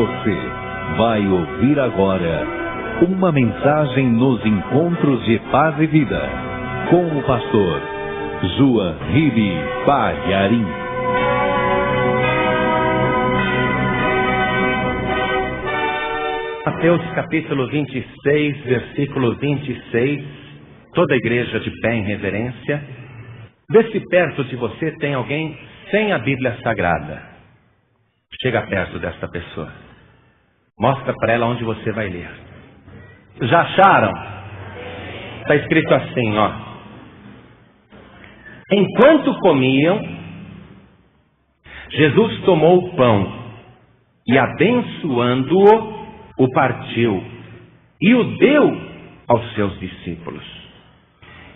Você vai ouvir agora uma mensagem nos encontros de paz e vida com o pastor João Ribe Palharim. Mateus capítulo 26, versículo 26. Toda a igreja de pé em reverência. Vê se perto de você tem alguém sem a Bíblia Sagrada. Chega perto dessa pessoa. Mostra para ela onde você vai ler. Já acharam? Está escrito assim, ó. Enquanto comiam, Jesus tomou o pão e, abençoando-o, o partiu e o deu aos seus discípulos.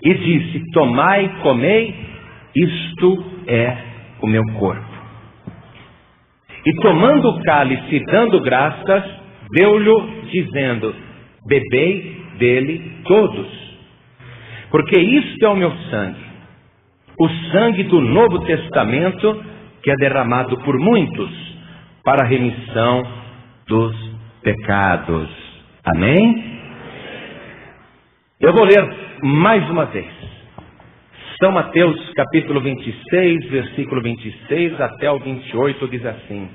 E disse: tomai e comei, isto é o meu corpo. E tomando o cálice e dando graças, deu-lhe, dizendo: bebei dele todos, porque isto é o meu sangue, o sangue do Novo Testamento, que é derramado por muitos para a remissão dos pecados. Amém? Eu vou ler mais uma vez. São Mateus capítulo 26, versículo 26 até o 28, diz assim: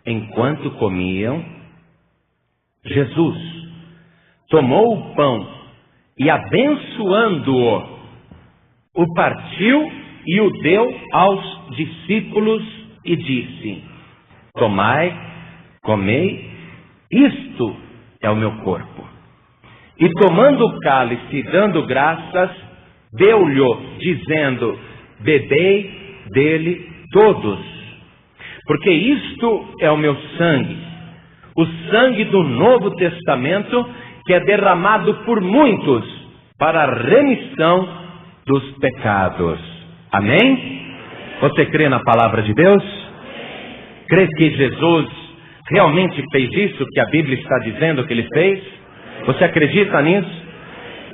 enquanto comiam, Jesus tomou o pão e, abençoando-o, o partiu e o deu aos discípulos e disse: tomai, comei, isto é o meu corpo. E tomando o cálice e dando graças, deu-lhe, dizendo: bebei dele todos, porque isto é o meu sangue, o sangue do Novo Testamento, que é derramado por muitos para a remissão dos pecados. Amém? Você crê na palavra de Deus? Crê que Jesus realmente fez isso que a Bíblia está dizendo que ele fez? Você acredita nisso?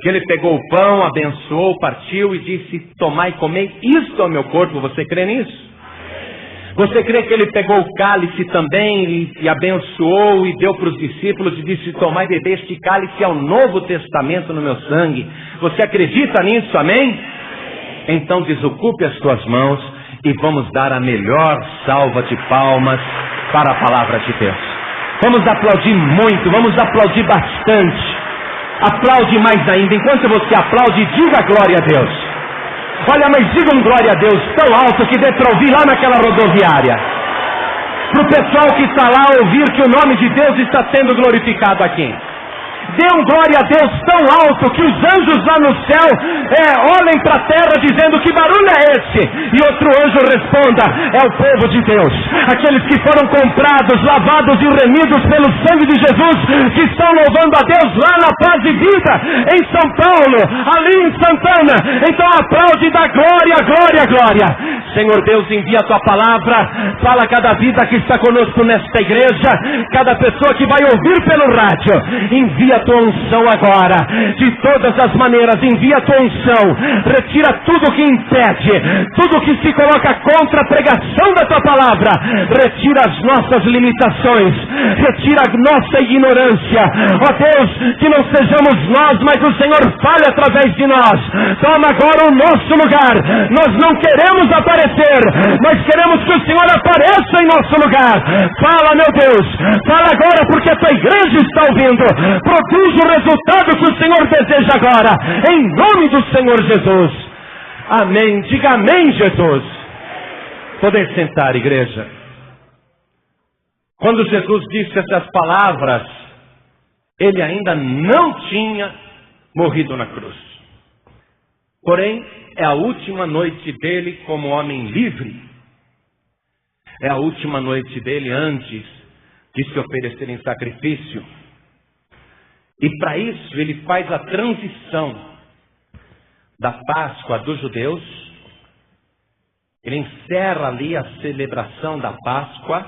Que ele pegou o pão, abençoou, partiu e disse: tomai e comei, isto é o meu corpo. Você crê nisso? Você crê que ele pegou o cálice também e abençoou e deu para os discípulos e disse: tomai e bebei, este cálice é o Novo Testamento no meu sangue. Você acredita nisso? Amém? Então desocupe as suas mãos e vamos dar a melhor salva de palmas para a palavra de Deus. Vamos aplaudir muito, vamos aplaudir bastante. Aplaude mais ainda. Enquanto você aplaude, diga glória a Deus. Olha, mas diga um glória a Deus tão alto que dê para ouvir lá naquela rodoviária. Para o pessoal que está lá ouvir que o nome de Deus está sendo glorificado aqui. Dê um glória a Deus tão alto que os anjos lá no céu olhem para a terra dizendo: que barulho é esse? E outro anjo responda: é o povo de Deus, aqueles que foram comprados, lavados e remidos pelo sangue de Jesus, que estão louvando a Deus lá na Paz e Vida, em São Paulo, ali em Santana. Então aplaude e dá glória, glória, glória. Senhor Deus, envia a tua palavra, fala a cada vida que está conosco nesta igreja, cada pessoa que vai ouvir pelo rádio. Envia a tua unção agora, de todas as maneiras. Envia a tua unção, retira tudo que impede, tudo que se coloca contra a pregação da tua palavra. Retira as nossas limitações, retira a nossa ignorância. Ó Deus, que não sejamos nós, mas o Senhor fale através de nós. Toma agora o nosso lugar. Nós não queremos aparecer, nós queremos que o Senhor apareça em nosso lugar. Fala, meu Deus, fala agora, porque a tua igreja está ouvindo. Produz o resultado que o Senhor deseja agora, em nome do Senhor Jesus. Amém. Diga amém, Jesus. Poder sentar, igreja. Quando Jesus disse essas palavras, ele ainda não tinha morrido na cruz. Porém, é a última noite dele como homem livre. É a última noite dele antes de se oferecer em sacrifício. E para isso ele faz a transição da Páscoa dos judeus. Ele encerra ali a celebração da Páscoa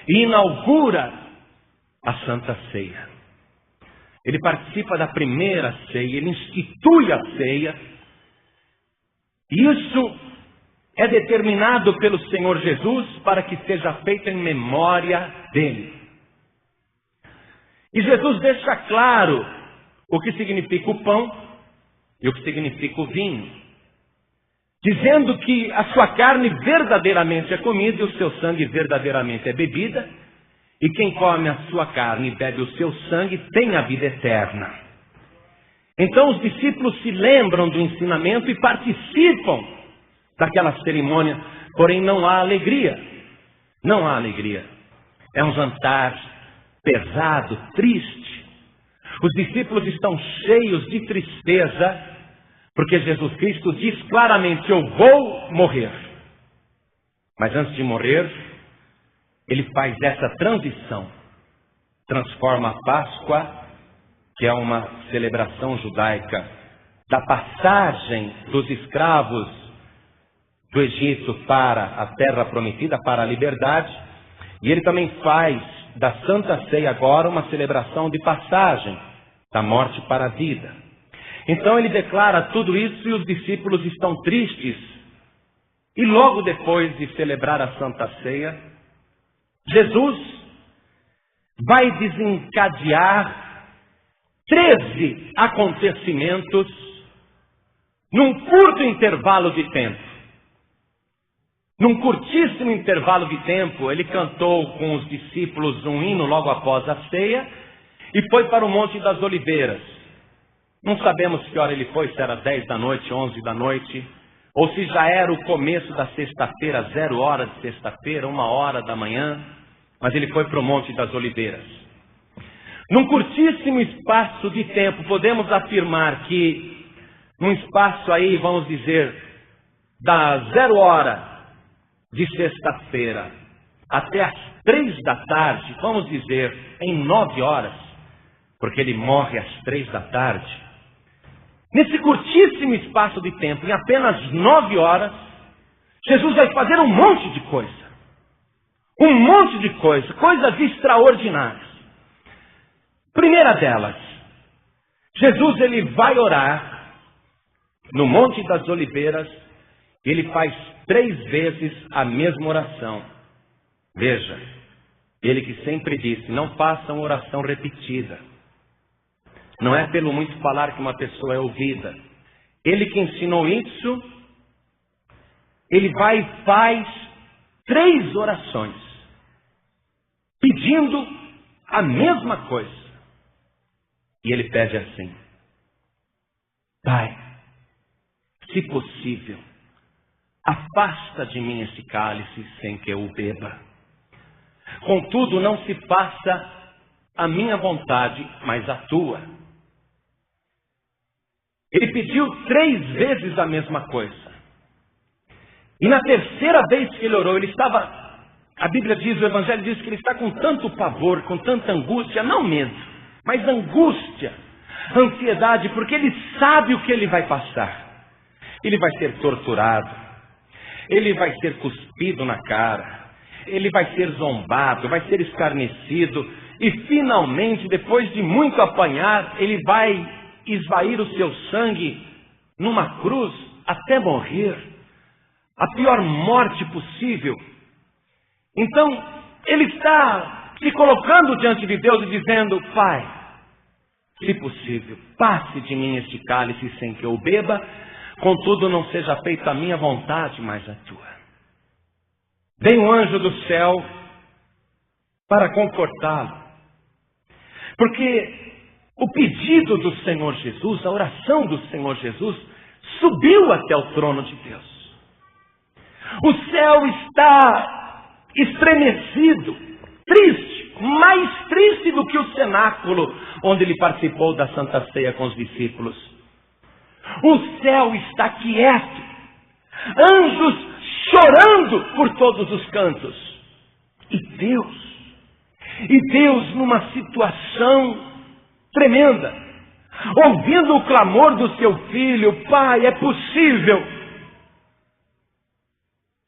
e inaugura a Santa Ceia. Ele participa da primeira ceia, ele institui a ceia. Isso é determinado pelo Senhor Jesus para que seja feito em memória dele. E Jesus deixa claro o que significa o pão e o que significa o vinho, dizendo que a sua carne verdadeiramente é comida e o seu sangue verdadeiramente é bebida, e quem come a sua carne e bebe o seu sangue tem a vida eterna. Então os discípulos se lembram do ensinamento e participam daquela cerimônia, porém não há alegria. Não há alegria. É um jantar pesado, triste. Os discípulos estão cheios de tristeza, porque Jesus Cristo diz claramente: eu vou morrer. Mas antes de morrer, ele faz essa transição. Transforma a Páscoa, que é uma celebração judaica, da passagem dos escravos do Egito para a terra prometida, para a liberdade. E ele também faz da Santa Ceia agora uma celebração de passagem da morte para a vida. Então ele declara tudo isso e os discípulos estão tristes. E logo depois de celebrar a Santa Ceia, Jesus vai desencadear 13 acontecimentos num curto intervalo de tempo. Num curtíssimo intervalo de tempo, ele cantou com os discípulos um hino logo após a ceia e foi para o Monte das Oliveiras. Não sabemos que hora ele foi, se era 10 da noite, 11 da noite, ou se já era o começo da sexta-feira, 0 hora de sexta-feira, 1 hora da manhã, mas ele foi para o Monte das Oliveiras. Num curtíssimo espaço de tempo, podemos afirmar que, num espaço aí, vamos dizer, da 0 hora de sexta-feira até as 3 da tarde, vamos dizer, em 9 horas, porque ele morre às 3 da tarde. Nesse curtíssimo espaço de tempo, em apenas 9 horas, Jesus vai fazer um monte de coisa. Um monte de coisa, coisas extraordinárias. Primeira delas, Jesus ele vai orar no Monte das Oliveiras. Ele faz 3 vezes a mesma oração. Veja, ele que sempre disse: não façam oração repetida. Não é pelo muito falar que uma pessoa é ouvida. Ele que ensinou isso, ele vai e faz 3 orações, pedindo a mesma coisa. E ele pede assim: Pai, se possível, afasta de mim esse cálice sem que eu o beba. Contudo, não se faça a minha vontade, mas a tua. Ele pediu 3 vezes a mesma coisa. E na terceira vez que ele orou, ele estava, a Bíblia diz, o Evangelho diz que ele está com tanto pavor, com tanta angústia, não medo, mas angústia, ansiedade, porque ele sabe o que ele vai passar. Ele vai ser torturado, ele vai ser cuspido na cara, ele vai ser zombado, vai ser escarnecido, e finalmente, depois de muito apanhar, ele vai esvair o seu sangue numa cruz até morrer, a pior morte possível. Então, ele está se colocando diante de Deus e dizendo: Pai, se possível, passe de mim este cálice sem que eu o beba, contudo não seja feita a minha vontade, mas a tua. Vem um anjo do céu para confortá-lo, porque o pedido do Senhor Jesus, a oração do Senhor Jesus, subiu até o trono de Deus. O céu está estremecido, triste, mais triste do que o cenáculo onde ele participou da Santa Ceia com os discípulos. O céu está quieto, anjos chorando por todos os cantos. E Deus numa situação tremenda, ouvindo o clamor do seu filho: Pai, é possível,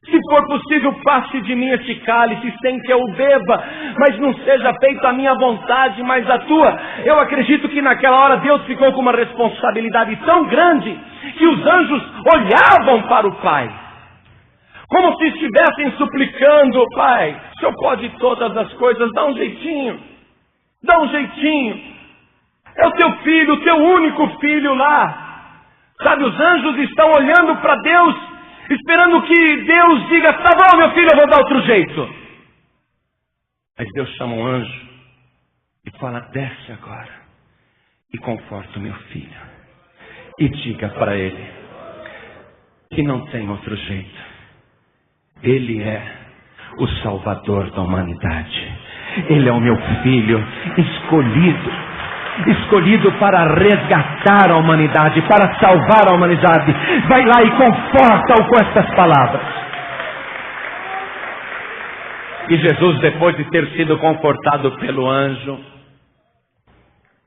se for possível, passe de mim este cálice sem que eu o beba, mas não seja feita a minha vontade, mas a tua. Eu acredito que naquela hora Deus ficou com uma responsabilidade tão grande que os anjos olhavam para o Pai. como se estivessem suplicando: Pai, o Senhor pode todas as coisas, dá um jeitinho, dá um jeitinho. É o teu filho, o teu único filho lá. Sabe, os anjos estão olhando para Deus, esperando que Deus diga: tá bom, meu filho, eu vou dar outro jeito. Mas Deus chama um anjo e fala: desce agora e conforta o meu filho. E diga para ele que não tem outro jeito. Ele é o Salvador da humanidade. Ele é o meu filho escolhido para resgatar a humanidade, para salvar a humanidade. Vai lá e conforta-o com estas palavras. E Jesus, depois de ter sido confortado pelo anjo,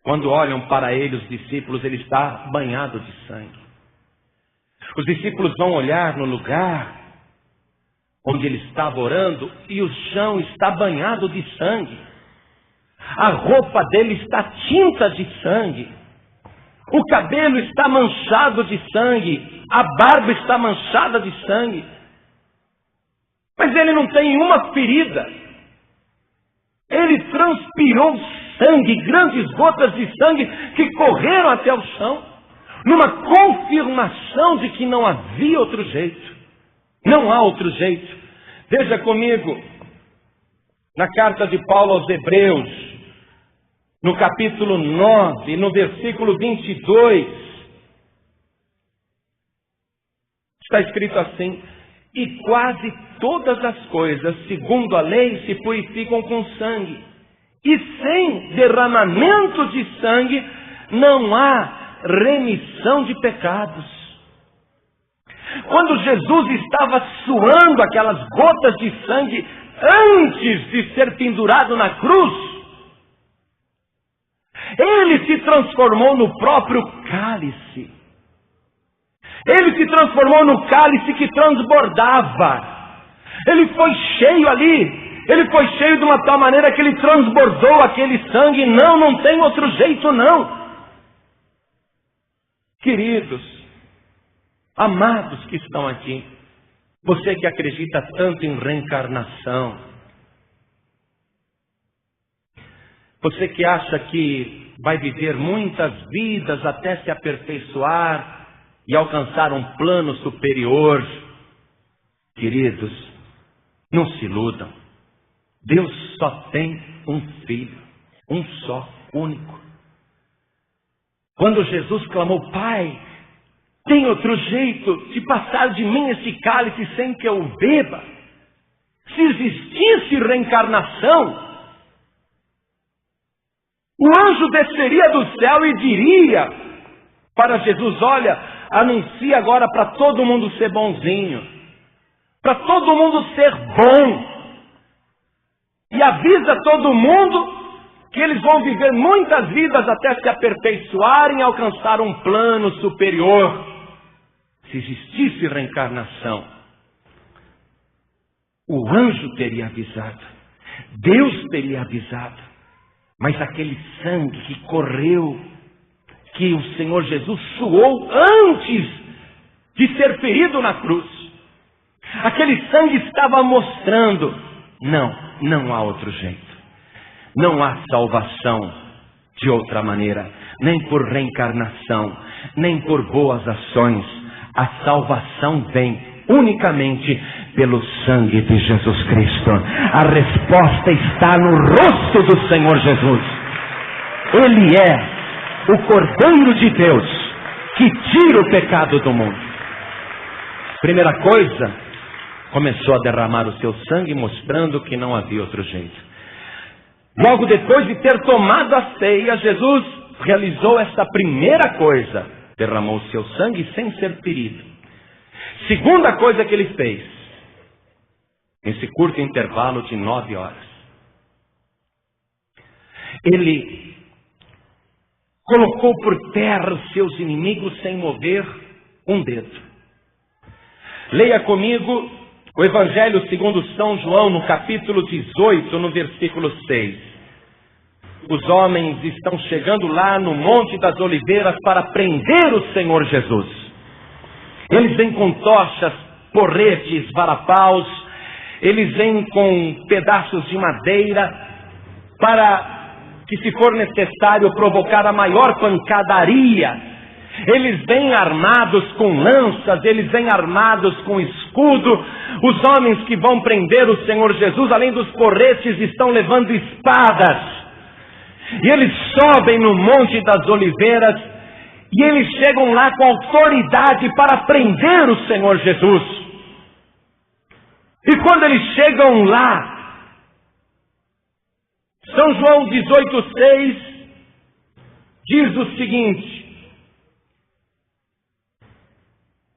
quando olham para ele, os discípulos, ele está banhado de sangue. Os discípulos vão olhar no lugar onde ele estava orando e o chão está banhado de sangue. A roupa dele está tinta de sangue. O cabelo está manchado de sangue. A barba está manchada de sangue. Mas ele não tem uma ferida. Ele transpirou sangue, grandes gotas de sangue que correram até o chão, numa confirmação de que não havia outro jeito. Não há outro jeito. Veja comigo, na carta de Paulo aos Hebreus, no capítulo 9, no versículo 22, está escrito assim: e quase todas as coisas, segundo a lei, se purificam com sangue, e sem derramamento de sangue não há remissão de pecados. Quando Jesus estava suando aquelas gotas de sangue antes de ser pendurado na cruz, ele se transformou no próprio cálice. Ele se transformou no cálice que transbordava. Ele foi cheio ali. Ele foi cheio de uma tal maneira que ele transbordou aquele sangue. Não tem outro jeito não. Queridos, amados que estão aqui, você que acredita tanto em reencarnação, você que acha que vai viver muitas vidas até se aperfeiçoar e alcançar um plano superior, queridos, não se iludam. Deus só tem um filho, um só, único. Quando Jesus clamou: Pai, tem outro jeito de passar de mim esse cálice sem que eu o beba? Se existisse reencarnação, o anjo desceria do céu e diria para Jesus: olha, anuncia agora para todo mundo ser bonzinho, para todo mundo ser bom, e avisa todo mundo que eles vão viver muitas vidas até se aperfeiçoarem e alcançar um plano superior. Se existisse reencarnação, o anjo teria avisado, Deus teria avisado, mas aquele sangue que correu, que o Senhor Jesus suou antes de ser ferido na cruz, aquele sangue estava mostrando: não há outro jeito. Não há salvação de outra maneira, nem por reencarnação, nem por boas ações. A salvação vem unicamente pelo sangue de Jesus Cristo. A resposta está no rosto do Senhor Jesus. Ele é o Cordeiro de Deus que tira o pecado do mundo. Primeira coisa, começou a derramar o seu sangue, mostrando que não havia outro jeito. Logo depois de ter tomado a ceia, Jesus realizou essa primeira coisa: derramou o seu sangue sem ser ferido. Segunda coisa que ele fez, nesse curto intervalo de 9 horas, ele colocou por terra os seus inimigos sem mover um dedo. Leia comigo o Evangelho segundo São João, no capítulo 18, no versículo 6. Os homens estão chegando lá no Monte das Oliveiras para prender o Senhor Jesus. Eles vêm com tochas, porretes, varapaus, eles vêm com pedaços de madeira para que, se for necessário, provocar a maior pancadaria. Eles vêm armados com lanças, eles vêm armados com escudo. Os homens que vão prender o Senhor Jesus, além dos porretes, estão levando espadas. E eles sobem no Monte das Oliveiras, e eles chegam lá com autoridade para prender o Senhor Jesus. E quando eles chegam lá, São João 18,6 diz o seguinte: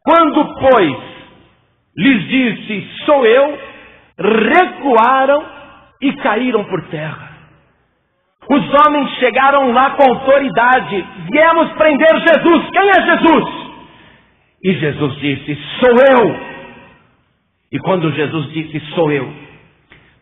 quando, pois, lhes disse, sou eu, recuaram e caíram por terra. Os homens chegaram lá com autoridade: viemos prender Jesus. Quem é Jesus? E Jesus disse, sou eu. E quando Jesus disse, sou eu,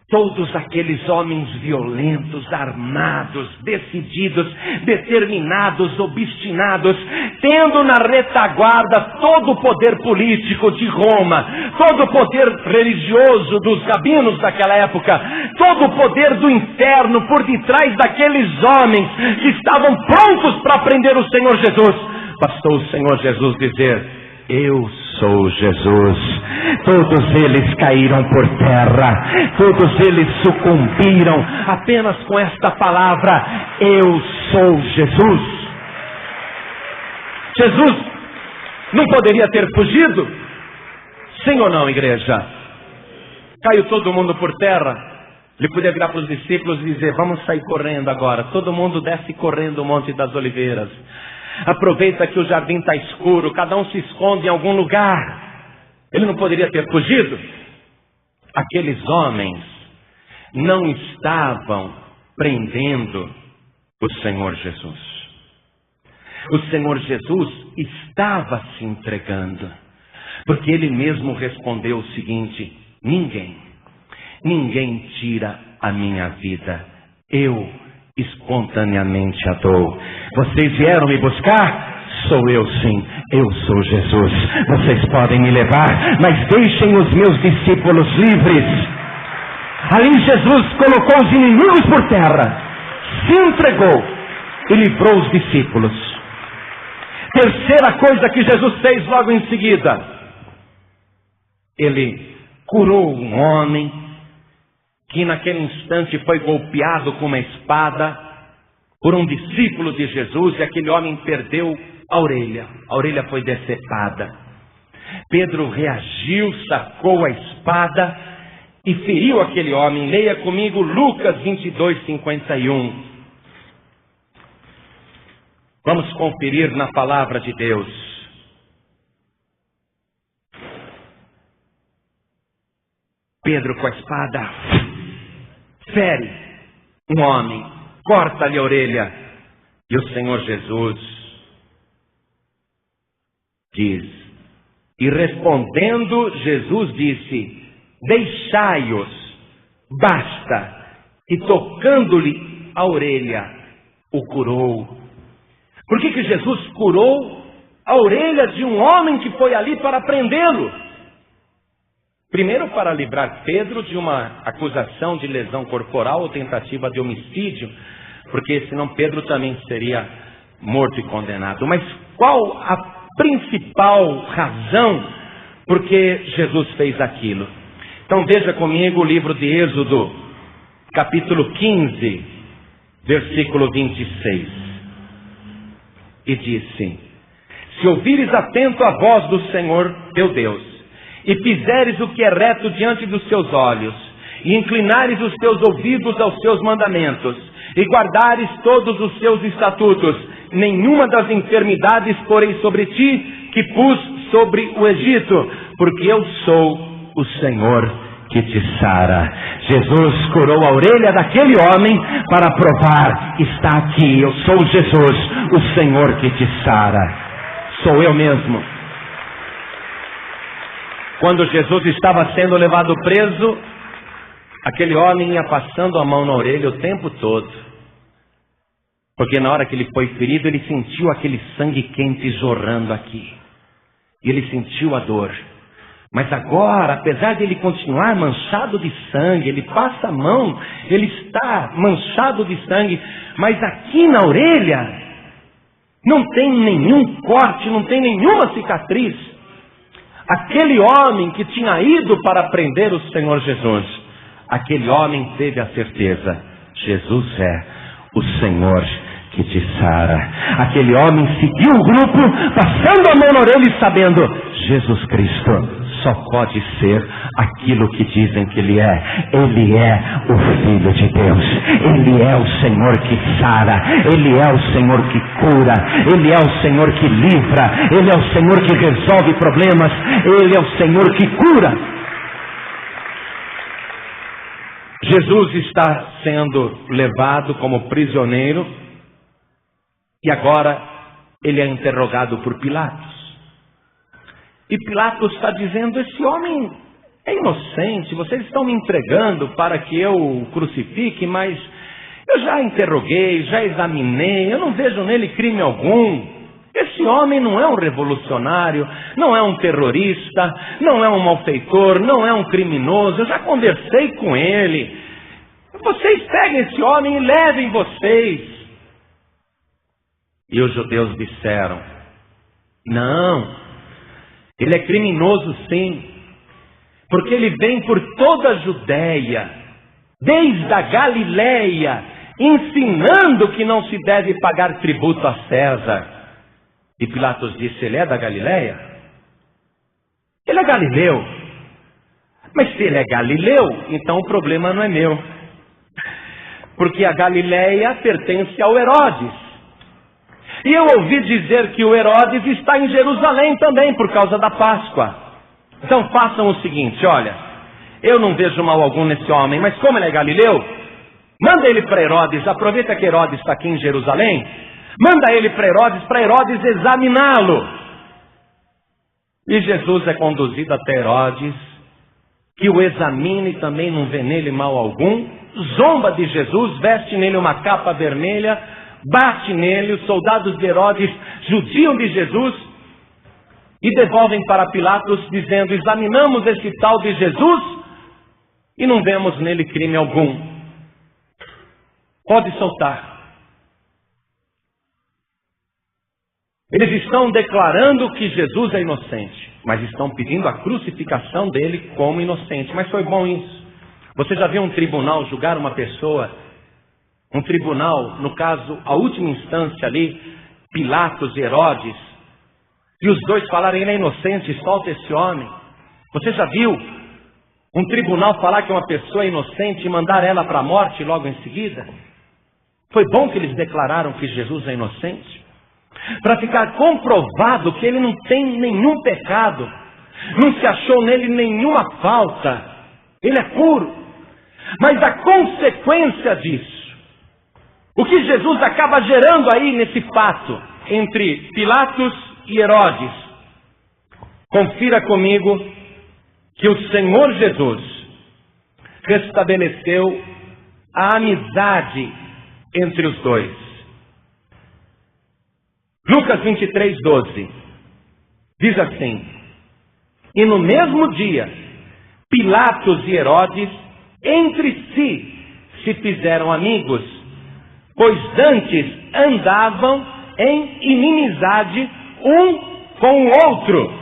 todos aqueles homens violentos, armados, decididos, determinados, obstinados, tendo na retaguarda todo o poder político de Roma, todo o poder religioso dos rabinos daquela época, todo o poder do inferno por detrás daqueles homens que estavam prontos para prender o Senhor Jesus, bastou o Senhor Jesus dizer, eu sou Jesus. Todos eles caíram por terra, todos eles sucumbiram apenas com esta palavra, eu sou Jesus. Jesus não poderia ter fugido? Sim ou não, igreja? Caiu todo mundo por terra. Ele podia virar para os discípulos e dizer, vamos sair correndo agora. Todo mundo desce correndo o Monte das Oliveiras. Aproveita que o jardim está escuro, cada um se esconde em algum lugar. Ele não poderia ter fugido? Aqueles homens não estavam prendendo o Senhor Jesus. O Senhor Jesus estava se entregando, porque Ele mesmo respondeu o seguinte, ninguém tira a minha vida, eu espontaneamente a dou. Vocês vieram me buscar? Sou eu sim, eu sou Jesus. Vocês podem me levar, mas deixem os meus discípulos livres. Ali Jesus colocou os inimigos por terra, se entregou e livrou os discípulos. Terceira coisa que Jesus fez logo em seguida, Ele curou um homem que naquele instante foi golpeado com uma espada por um discípulo de Jesus, e aquele homem perdeu a orelha foi decepada. Pedro reagiu, sacou a espada e feriu aquele homem. Leia comigo Lucas 22:51. Vamos conferir na palavra de Deus. Pedro com a espada fere um homem, corta-lhe a orelha, e o Senhor Jesus diz, e respondendo Jesus disse, deixai-os, basta, e tocando-lhe a orelha, o curou. Por que Jesus curou a orelha de um homem que foi ali para prendê-lo? Primeiro, para livrar Pedro de uma acusação de lesão corporal ou tentativa de homicídio, porque senão Pedro também seria morto e condenado. Mas qual a principal razão por que Jesus fez aquilo? Então veja comigo o livro de Êxodo, capítulo 15, versículo 26. E disse, se ouvires atento a voz do Senhor teu Deus, e fizeres o que é reto diante dos seus olhos, e inclinares os teus ouvidos aos seus mandamentos, e guardares todos os seus estatutos, nenhuma das enfermidades porei sobre ti, que pus sobre o Egito, porque eu sou o Senhor que te sara. Jesus curou a orelha daquele homem para provar, está aqui, eu sou Jesus, o Senhor que te sara. Sou eu mesmo. Quando Jesus estava sendo levado preso, aquele homem ia passando a mão na orelha o tempo todo, porque na hora que ele foi ferido, ele sentiu aquele sangue quente jorrando aqui, e ele sentiu a dor, Mas agora, apesar de ele continuar manchado de sangue, ele passa a mão, ele está manchado de sangue, mas aqui na orelha não tem nenhum corte, não tem nenhuma cicatriz. Aquele homem que tinha ido para prender o Senhor Jesus, aquele homem teve a certeza: Jesus é o Senhor que te sara. Aquele homem seguiu o grupo, passando a mão na orelha e sabendo: Jesus Cristo só pode ser aquilo que dizem que Ele é. Ele é o Filho de Deus. Ele é o Senhor que sara. Ele é o Senhor que cura. Ele é o Senhor que livra. Ele é o Senhor que resolve problemas. Ele é o Senhor que cura. Jesus está sendo levado como prisioneiro e agora ele é interrogado por Pilatos. E Pilatos está dizendo: esse homem é inocente, vocês estão me entregando para que eu o crucifique, mas eu já interroguei, já examinei, eu não vejo nele crime algum. Esse homem não é um revolucionário, não é um terrorista, não é um malfeitor, não é um criminoso, eu já conversei com ele. Vocês peguem esse homem e levem vocês. E os judeus disseram: não, ele é criminoso sim, porque ele vem por toda a Judéia, desde a Galileia, ensinando que não se deve pagar tributo a César. E Pilatos disse: ele é da Galileia? Ele é galileu. Mas se ele é galileu, então o problema não é meu, porque a Galileia pertence ao Herodes. E eu ouvi dizer que o Herodes está em Jerusalém também por causa da Páscoa. Então façam o seguinte: olha, eu não vejo mal algum nesse homem, mas como ele é galileu, manda ele para Herodes. Aproveita que Herodes está aqui em Jerusalém, manda ele para Herodes examiná-lo. E Jesus é conduzido até Herodes, que o examina e também não vê nele mal algum, zomba de Jesus, veste nele uma capa vermelha, bate nele. Os soldados de Herodes judiam de Jesus e devolvem para Pilatos dizendo: examinamos esse tal de Jesus e não vemos nele crime algum. Pode soltar. Eles estão declarando que Jesus é inocente, mas estão pedindo a crucificação dele como inocente. Mas foi bom isso. Você já viu um tribunal julgar uma pessoa? Um tribunal, no caso, a última instância ali, Pilatos e Herodes, e os dois falarem: ele é inocente, solta esse homem. Você já viu um tribunal falar que uma pessoa é inocente e mandar ela para a morte logo em seguida? Foi bom que eles declararam que Jesus é inocente, para ficar comprovado que ele não tem nenhum pecado, não se achou nele nenhuma falta, ele é puro. Mas a consequência disso, o que Jesus acaba gerando aí nesse fato entre Pilatos e Herodes, confira comigo que o Senhor Jesus restabeleceu a amizade entre os dois. Lucas 23:12 diz assim: e no mesmo dia, Pilatos e Herodes entre si se fizeram amigos, pois antes andavam em inimizade um com o outro.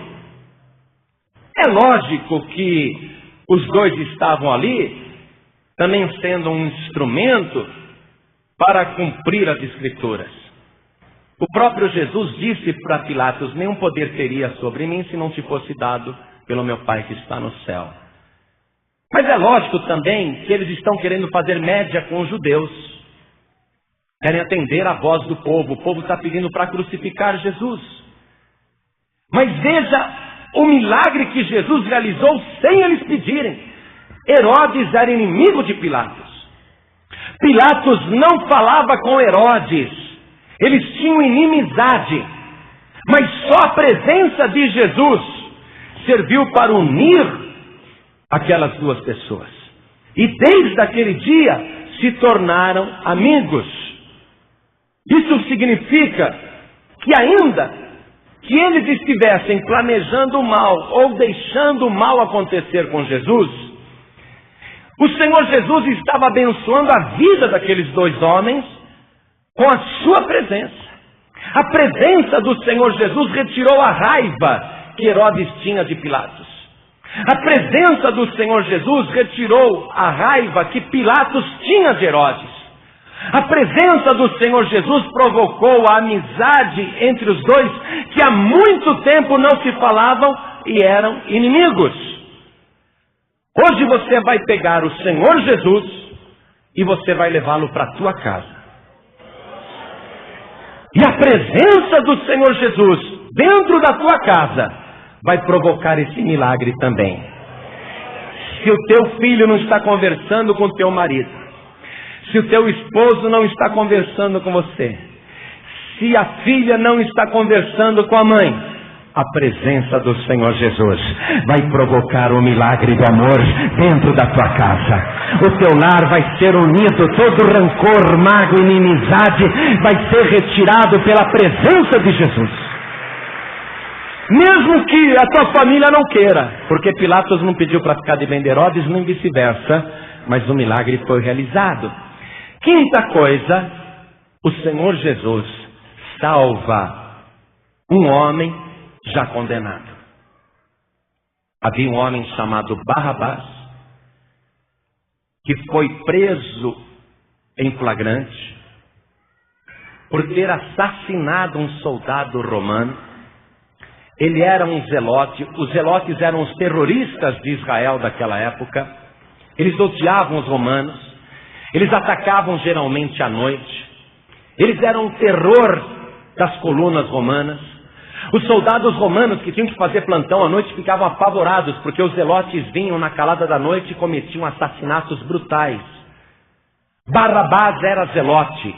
É lógico que os dois estavam ali, também sendo um instrumento para cumprir as Escrituras. O próprio Jesus disse para Pilatos: nenhum poder teria sobre mim se não te fosse dado pelo meu Pai que está no céu. Mas é lógico também que eles estão querendo fazer média com os judeus. Querem atender a voz do povo. O povo está pedindo para crucificar Jesus. Mas veja o milagre que Jesus realizou sem eles pedirem. Herodes era inimigo de Pilatos. Pilatos não falava com Herodes. Eles tinham inimizade. Mas só a presença de Jesus serviu para unir aquelas duas pessoas. E desde aquele dia se tornaram amigos. Isso significa que ainda que eles estivessem planejando o mal ou deixando o mal acontecer com Jesus, o Senhor Jesus estava abençoando a vida daqueles dois homens com a sua presença. A presença do Senhor Jesus retirou a raiva que Herodes tinha de Pilatos. A presença do Senhor Jesus retirou a raiva que Pilatos tinha de Herodes. A presença do Senhor Jesus provocou a amizade entre os dois, que há muito tempo não se falavam e eram inimigos. Hoje você vai pegar o Senhor Jesus e você vai levá-lo para a tua casa. E a presença do Senhor Jesus dentro da tua casa vai provocar esse milagre também. Se o teu filho não está conversando com o teu marido, se o teu esposo não está conversando com você, se a filha não está conversando com a mãe, a presença do Senhor Jesus vai provocar o milagre do amor dentro da tua casa. O teu lar vai ser unido, todo rancor, mágoa, inimizade vai ser retirado pela presença de Jesus. Mesmo que a tua família não queira, porque Pilatos não pediu para ficar de bem de Herodes, nem vice-versa, mas o milagre foi realizado. Quinta coisa, o Senhor Jesus salva um homem já condenado. Havia um homem chamado Barrabás, que foi preso em flagrante por ter assassinado um soldado romano. Ele era um zelote. Os zelotes eram os terroristas de Israel daquela época. Eles odiavam os romanos. Eles atacavam geralmente à noite. Eles eram o terror das colunas romanas. Os soldados romanos que tinham que fazer plantão à noite ficavam apavorados, porque os zelotes vinham na calada da noite e cometiam assassinatos brutais. Barrabás era zelote.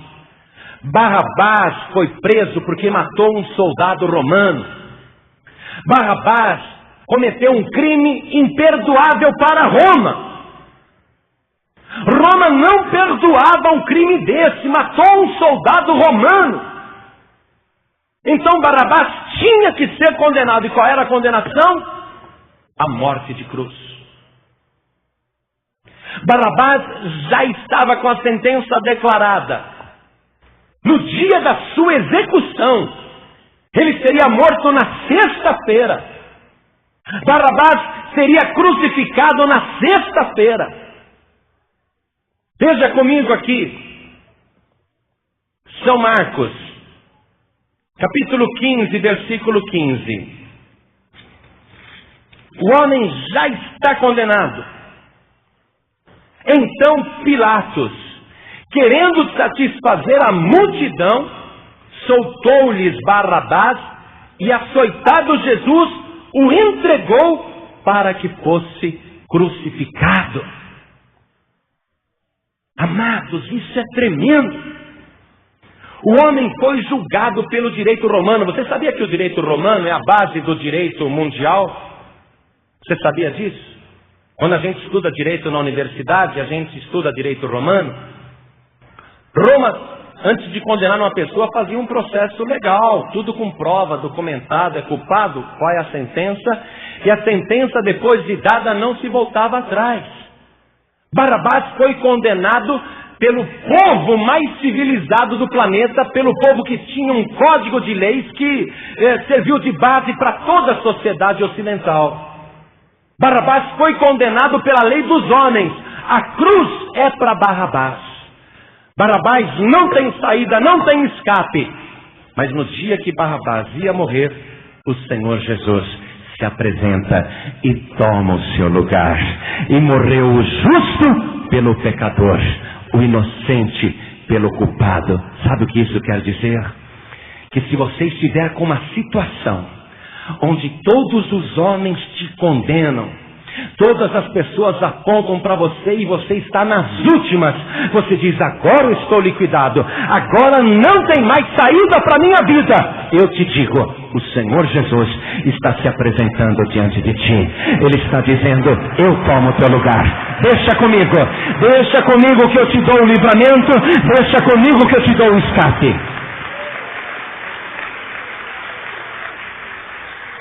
Barrabás foi preso porque matou um soldado romano. Barrabás cometeu um crime imperdoável para Roma. Roma não perdoava um crime desse, matou um soldado romano. Então Barrabás tinha que ser condenado. E qual era a condenação? A morte de cruz. Barrabás já estava com a sentença declarada. No dia da sua execução, ele seria morto na sexta-feira. Barrabás seria crucificado na sexta-feira. Veja comigo aqui, São Marcos, capítulo 15, versículo 15. O homem já está condenado. Então Pilatos, querendo satisfazer a multidão, soltou-lhes Barrabás e, açoitado Jesus, o entregou para que fosse crucificado. Amados, isso é tremendo. O homem foi julgado pelo direito romano. Você sabia que o direito romano é a base do direito mundial? Você sabia disso? Quando a gente estuda direito na universidade, a gente estuda direito romano. Roma, antes de condenar uma pessoa, fazia um processo legal, tudo com prova, documentado, é culpado, qual é a sentença, e a sentença, depois de dada, não se voltava atrás. Barrabás foi condenado pelo povo mais civilizado do planeta, pelo povo que tinha um código de leis que serviu de base para toda a sociedade ocidental. Barrabás foi condenado pela lei dos homens. A cruz é para Barrabás. Barrabás não tem saída, não tem escape. Mas no dia que Barrabás ia morrer, o Senhor Jesus se apresenta e toma o seu lugar. E morreu o justo pelo pecador, o inocente pelo culpado. Sabe o que isso quer dizer? Que se você estiver com uma situação onde todos os homens te condenam, todas as pessoas apontam para você e você está nas últimas, você diz: agora eu estou liquidado, agora não tem mais saída para a minha vida. Eu te digo, o Senhor Jesus está se apresentando diante de ti. Ele está dizendo: eu tomo o teu lugar, deixa comigo que eu te dou o livramento, deixa comigo que eu te dou o escape.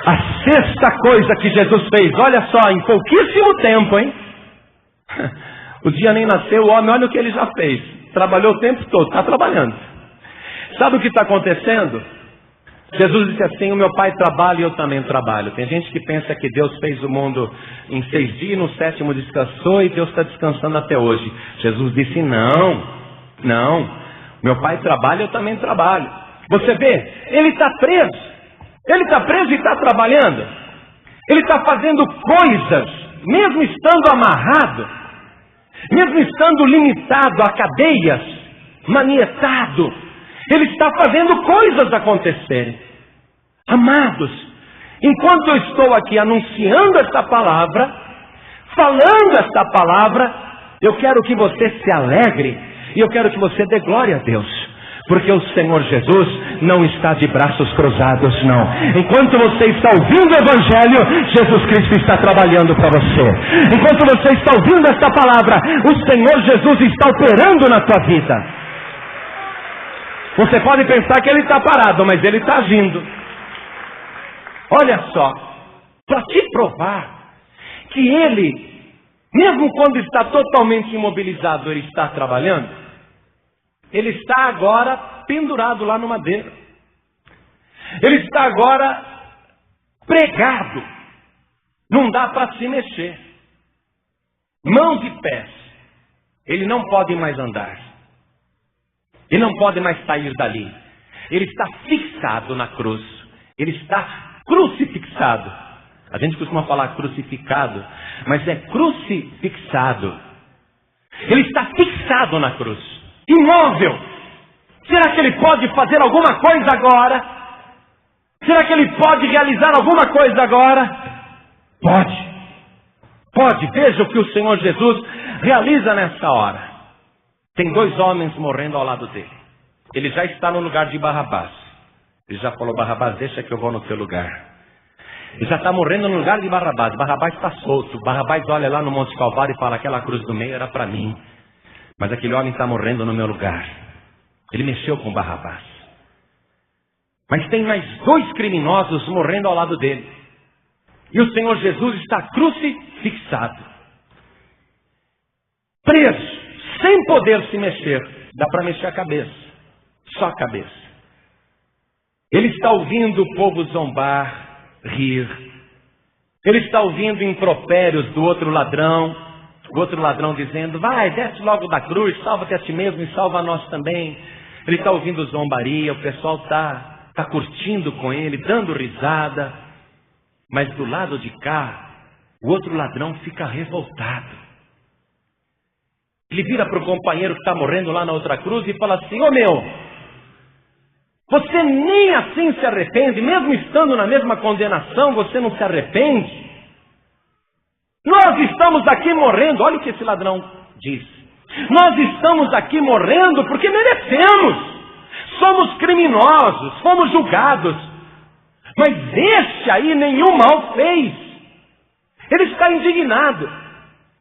A sexta coisa que Jesus fez, olha só, em pouquíssimo tempo, hein? O dia nem nasceu, o homem, olha o que ele já fez. Trabalhou o tempo todo, está trabalhando. Sabe o que está acontecendo? Jesus disse assim: o meu pai trabalha e eu também trabalho. Tem gente que pensa que Deus fez o mundo em 6 dias, no 7º descansou e Deus está descansando até hoje. Jesus disse: não, meu pai trabalha e eu também trabalho. Você vê, ele está preso. Ele está preso e está trabalhando. Ele está fazendo coisas, mesmo estando amarrado, mesmo estando limitado a cadeias, manietado. Ele está fazendo coisas acontecerem. Amados, enquanto eu estou aqui anunciando esta palavra, falando esta palavra, eu quero que você se alegre e eu quero que você dê glória a Deus. Porque o Senhor Jesus não está de braços cruzados, não. Enquanto você está ouvindo o Evangelho, Jesus Cristo está trabalhando para você. Enquanto você está ouvindo esta palavra, o Senhor Jesus está operando na tua vida. Você pode pensar que Ele está parado, mas Ele está agindo. Olha só, para te provar que Ele, mesmo quando está totalmente imobilizado, Ele está trabalhando. Ele está agora pendurado lá no madeiro. Ele está agora pregado. Não dá para se mexer. Mãos e pés. Ele não pode mais andar. Ele não pode mais sair dali. Ele está fixado na cruz. Ele está crucifixado. A gente costuma falar crucificado, mas é crucifixado. Ele está fixado na cruz. Imóvel. Será que ele pode fazer alguma coisa agora? Será que ele pode realizar alguma coisa agora? Pode. Veja o que o Senhor Jesus realiza nessa hora. Tem 2 homens morrendo ao lado dele. Ele já está no lugar de Barrabás. Ele já falou: Barrabás, deixa que eu vou no teu lugar. Ele já está morrendo no lugar de Barrabás. Barrabás está solto. Barrabás olha lá no Monte Calvário e fala: aquela cruz do meio era para mim. Mas aquele homem está morrendo no meu lugar. Ele mexeu com Barrabás. Mas tem mais 2 criminosos morrendo ao lado dele. E o Senhor Jesus está crucifixado. Preso, sem poder se mexer. Dá para mexer a cabeça. Só a cabeça. Ele está ouvindo o povo zombar, rir. Ele está ouvindo impropérios do outro ladrão. O outro ladrão dizendo: vai, desce logo da cruz, salva-te a ti mesmo e salva a nós também. Ele está ouvindo zombaria, o pessoal está curtindo com ele, dando risada. Mas do lado de cá, o outro ladrão fica revoltado. Ele vira para o companheiro que está morrendo lá na outra cruz e fala assim: ô meu, você nem assim se arrepende, mesmo estando na mesma condenação, você não se arrepende? Nós estamos aqui morrendo, olha o que esse ladrão diz. Nós estamos aqui morrendo porque merecemos. Somos criminosos, fomos julgados. Mas este aí nenhum mal fez. Ele está indignado.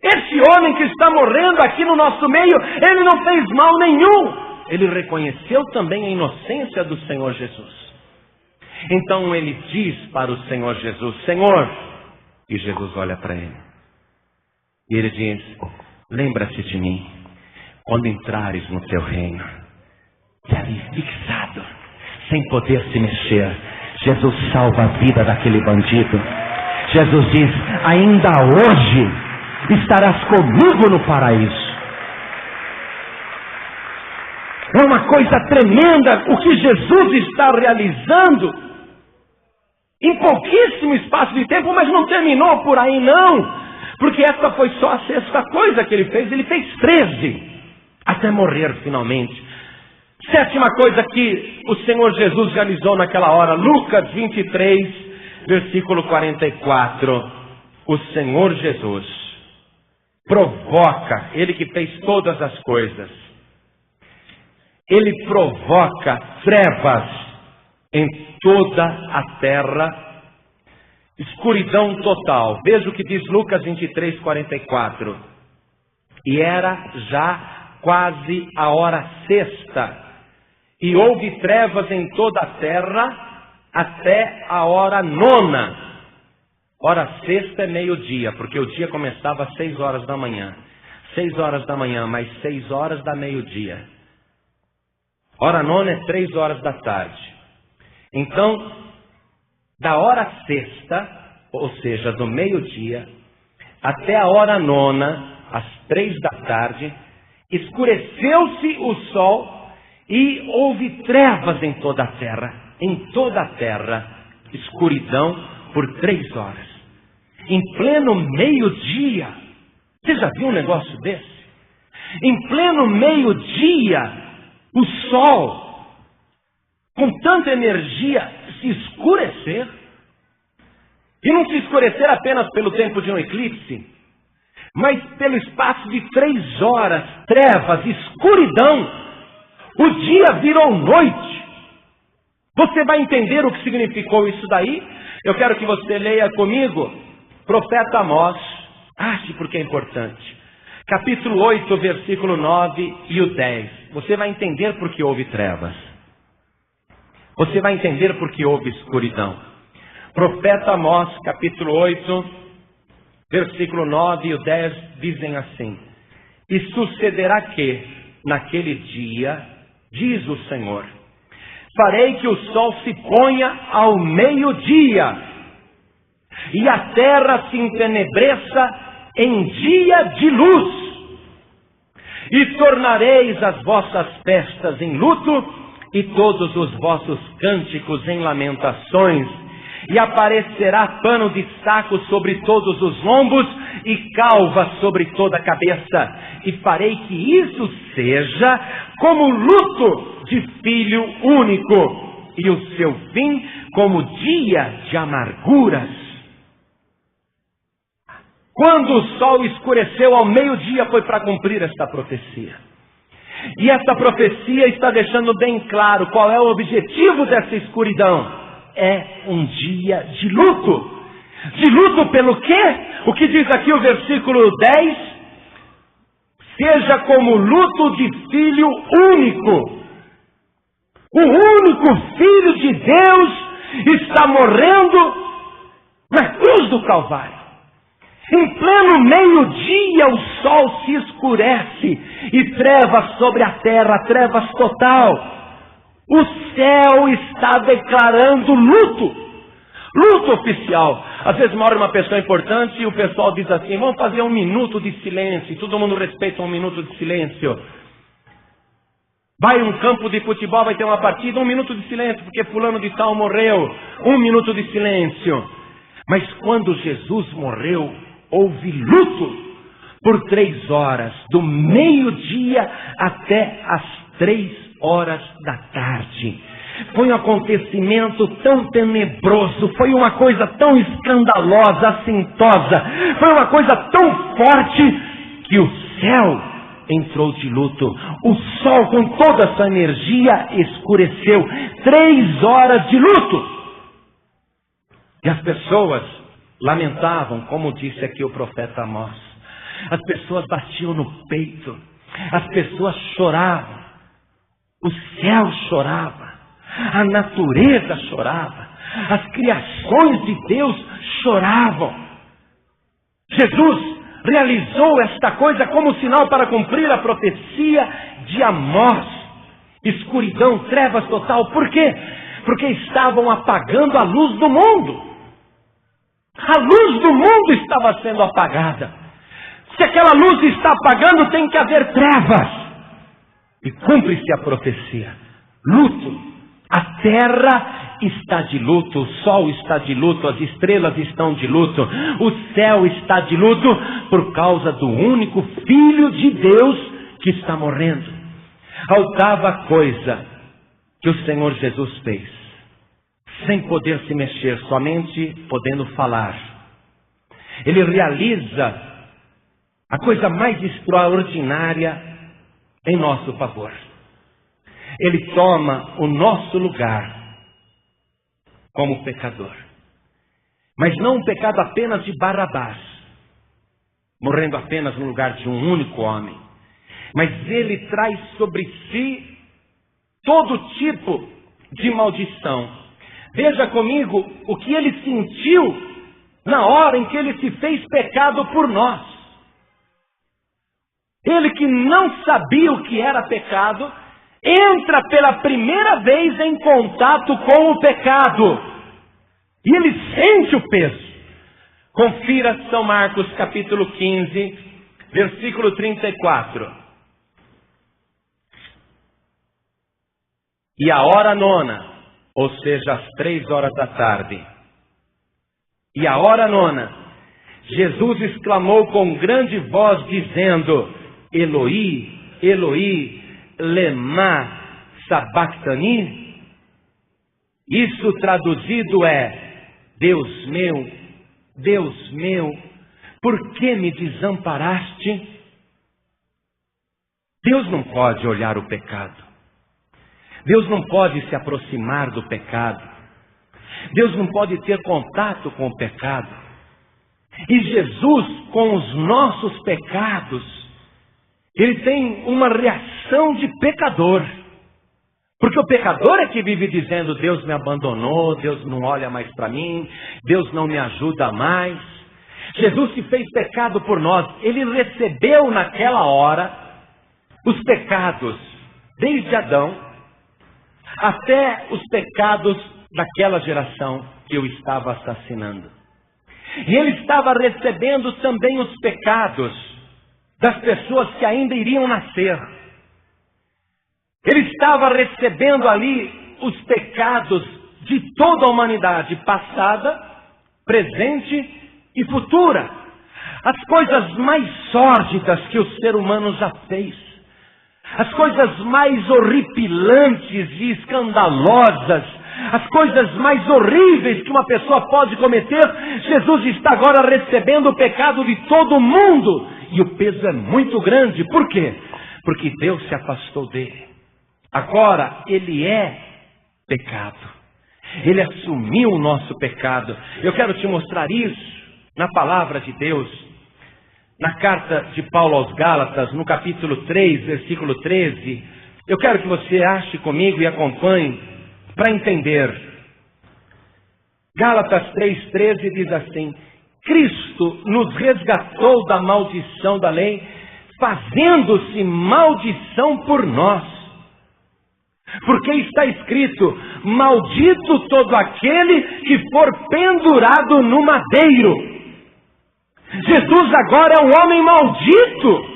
Esse homem que está morrendo aqui no nosso meio, ele não fez mal nenhum. Ele reconheceu também a inocência do Senhor Jesus. Então ele diz para o Senhor Jesus: Senhor, e Jesus olha para ele. E ele diz: lembra-te de mim quando entrares no teu reino. E ali fixado, sem poder se mexer, Jesus salva a vida daquele bandido. Jesus diz: ainda hoje estarás comigo no paraíso. É uma coisa tremenda o que Jesus está realizando em pouquíssimo espaço de tempo, mas não terminou por aí não. Porque essa foi só a 6ª coisa que ele fez. Ele fez 13 até morrer finalmente. 7ª coisa que o Senhor Jesus realizou naquela hora. Lucas 23, versículo 44. O Senhor Jesus provoca, Ele que fez todas as coisas, Ele provoca trevas em toda a terra. Escuridão total. Veja o que diz Lucas 23, 44. E era já quase a hora 6ª, e houve trevas em toda a terra, até a hora nona. Hora sexta é meio-dia, porque o dia começava às 6 horas da manhã. 6 horas da manhã, mais 6 horas dá meio-dia. Hora nona é 3 horas da tarde. Então, da hora sexta, ou seja, do meio-dia, até a hora nona, às 3 da tarde, escureceu-se o sol e houve trevas em toda a terra. Em toda a terra, escuridão por 3 horas. Em pleno meio-dia, você já viu um negócio desse? Em pleno meio-dia, o sol, com tanta energia, se escurecer. E não se escurecer apenas pelo tempo de um eclipse, mas pelo espaço de 3 horas, trevas, escuridão. O dia virou noite. Você vai entender o que significou isso daí? Eu quero que você leia comigo Profeta Amós. Ache porque é importante. Capítulo 8, versículo 9 e o 10. Você vai entender por que houve trevas. Você vai entender por que houve escuridão. Profeta Amós, capítulo 8, versículo 9 e o 10 dizem assim: E sucederá que, naquele dia, diz o Senhor, farei que o sol se ponha ao meio-dia, e a terra se entenebreça em dia de luz. E tornareis as vossas festas em luto, e todos os vossos cânticos em lamentações. E aparecerá pano de saco sobre todos os lombos, e calva sobre toda a cabeça. E farei que isso seja como luto de filho único, e o seu fim como dia de amarguras. Quando o sol escureceu ao meio-dia, foi para cumprir esta profecia. E esta profecia está deixando bem claro qual é o objetivo dessa escuridão. É um dia de luto. De luto pelo quê? O que diz aqui o versículo 10? Seja como luto de filho único. O único Filho de Deus está morrendo na cruz do Calvário. Em pleno meio-dia o sol se escurece e trevas sobre a terra, trevas total. O céu está declarando luto. Luto oficial. Às vezes mora uma pessoa importante e o pessoal diz assim: vamos fazer 1 minuto de silêncio. Todo mundo respeita 1 minuto de silêncio. Vai a um campo de futebol, vai ter uma partida, 1 minuto de silêncio, porque fulano de tal morreu. 1 minuto de silêncio. Mas quando Jesus morreu, houve luto por 3 horas, do meio-dia até as 3 horas da tarde. Foi um acontecimento tão tenebroso, foi uma coisa tão escandalosa, assintosa, foi uma coisa tão forte que o céu entrou de luto. O sol, com toda a sua energia, escureceu. 3 horas de luto. E as pessoas lamentavam, como disse aqui o profeta Amós. As pessoas batiam no peito, as pessoas choravam, o céu chorava, a natureza chorava, as criações de Deus choravam. Jesus realizou esta coisa como sinal para cumprir a profecia de Amós. Escuridão, trevas total. Por quê? Porque estavam apagando a luz do mundo. A luz do mundo estava sendo apagada. Se aquela luz está apagando, tem que haver trevas. E cumpre-se a profecia. Luto. A terra está de luto, o sol está de luto, as estrelas estão de luto, o céu está de luto por causa do único Filho de Deus que está morrendo. A oitava coisa que o Senhor Jesus fez, sem poder se mexer, somente podendo falar, Ele realiza a coisa mais extraordinária em nosso favor. Ele toma o nosso lugar como pecador. Mas não um pecado apenas de Barrabás, morrendo apenas no lugar de um único homem. Mas ele traz sobre si todo tipo de maldição. Veja comigo o que ele sentiu na hora em que ele se fez pecado por nós. Ele que não sabia o que era pecado, entra pela primeira vez em contato com o pecado. E ele sente o peso. Confira São Marcos capítulo 15, versículo 34. E a hora nona, ou seja, às 3 da tarde. E a hora nona, Jesus exclamou com grande voz, dizendo: Eloi, Eloi, lema sabachthani. Isso traduzido é: Deus meu, por que me desamparaste? Deus não pode olhar o pecado. Deus não pode se aproximar do pecado. Deus não pode ter contato com o pecado. E Jesus, com os nossos pecados, ele tem uma reação de pecador. Porque o pecador é que vive dizendo: Deus me abandonou, Deus não olha mais para mim, Deus não me ajuda mais. Jesus se fez pecado por nós. Ele recebeu naquela hora os pecados, desde Adão até os pecados daquela geração que eu estava assassinando. E ele estava recebendo também os pecados das pessoas que ainda iriam nascer. Ele estava recebendo ali os pecados de toda a humanidade, passada, presente e futura. As coisas mais sórdidas que o ser humano já fez. As coisas mais horripilantes e escandalosas, as coisas mais horríveis que uma pessoa pode cometer, Jesus está agora recebendo o pecado de todo mundo. E o peso é muito grande. Por quê? Porque Deus se afastou dele. Agora ele é pecado. Ele assumiu o nosso pecado. Eu quero te mostrar isso na palavra de Deus. Na carta de Paulo aos Gálatas, no capítulo 3, versículo 13, eu quero que você ache comigo e acompanhe para entender. Gálatas 3,13 diz assim: Cristo nos resgatou da maldição da lei, fazendo-se maldição por nós. Porque está escrito: maldito todo aquele que for pendurado no madeiro. Jesus agora é um homem maldito.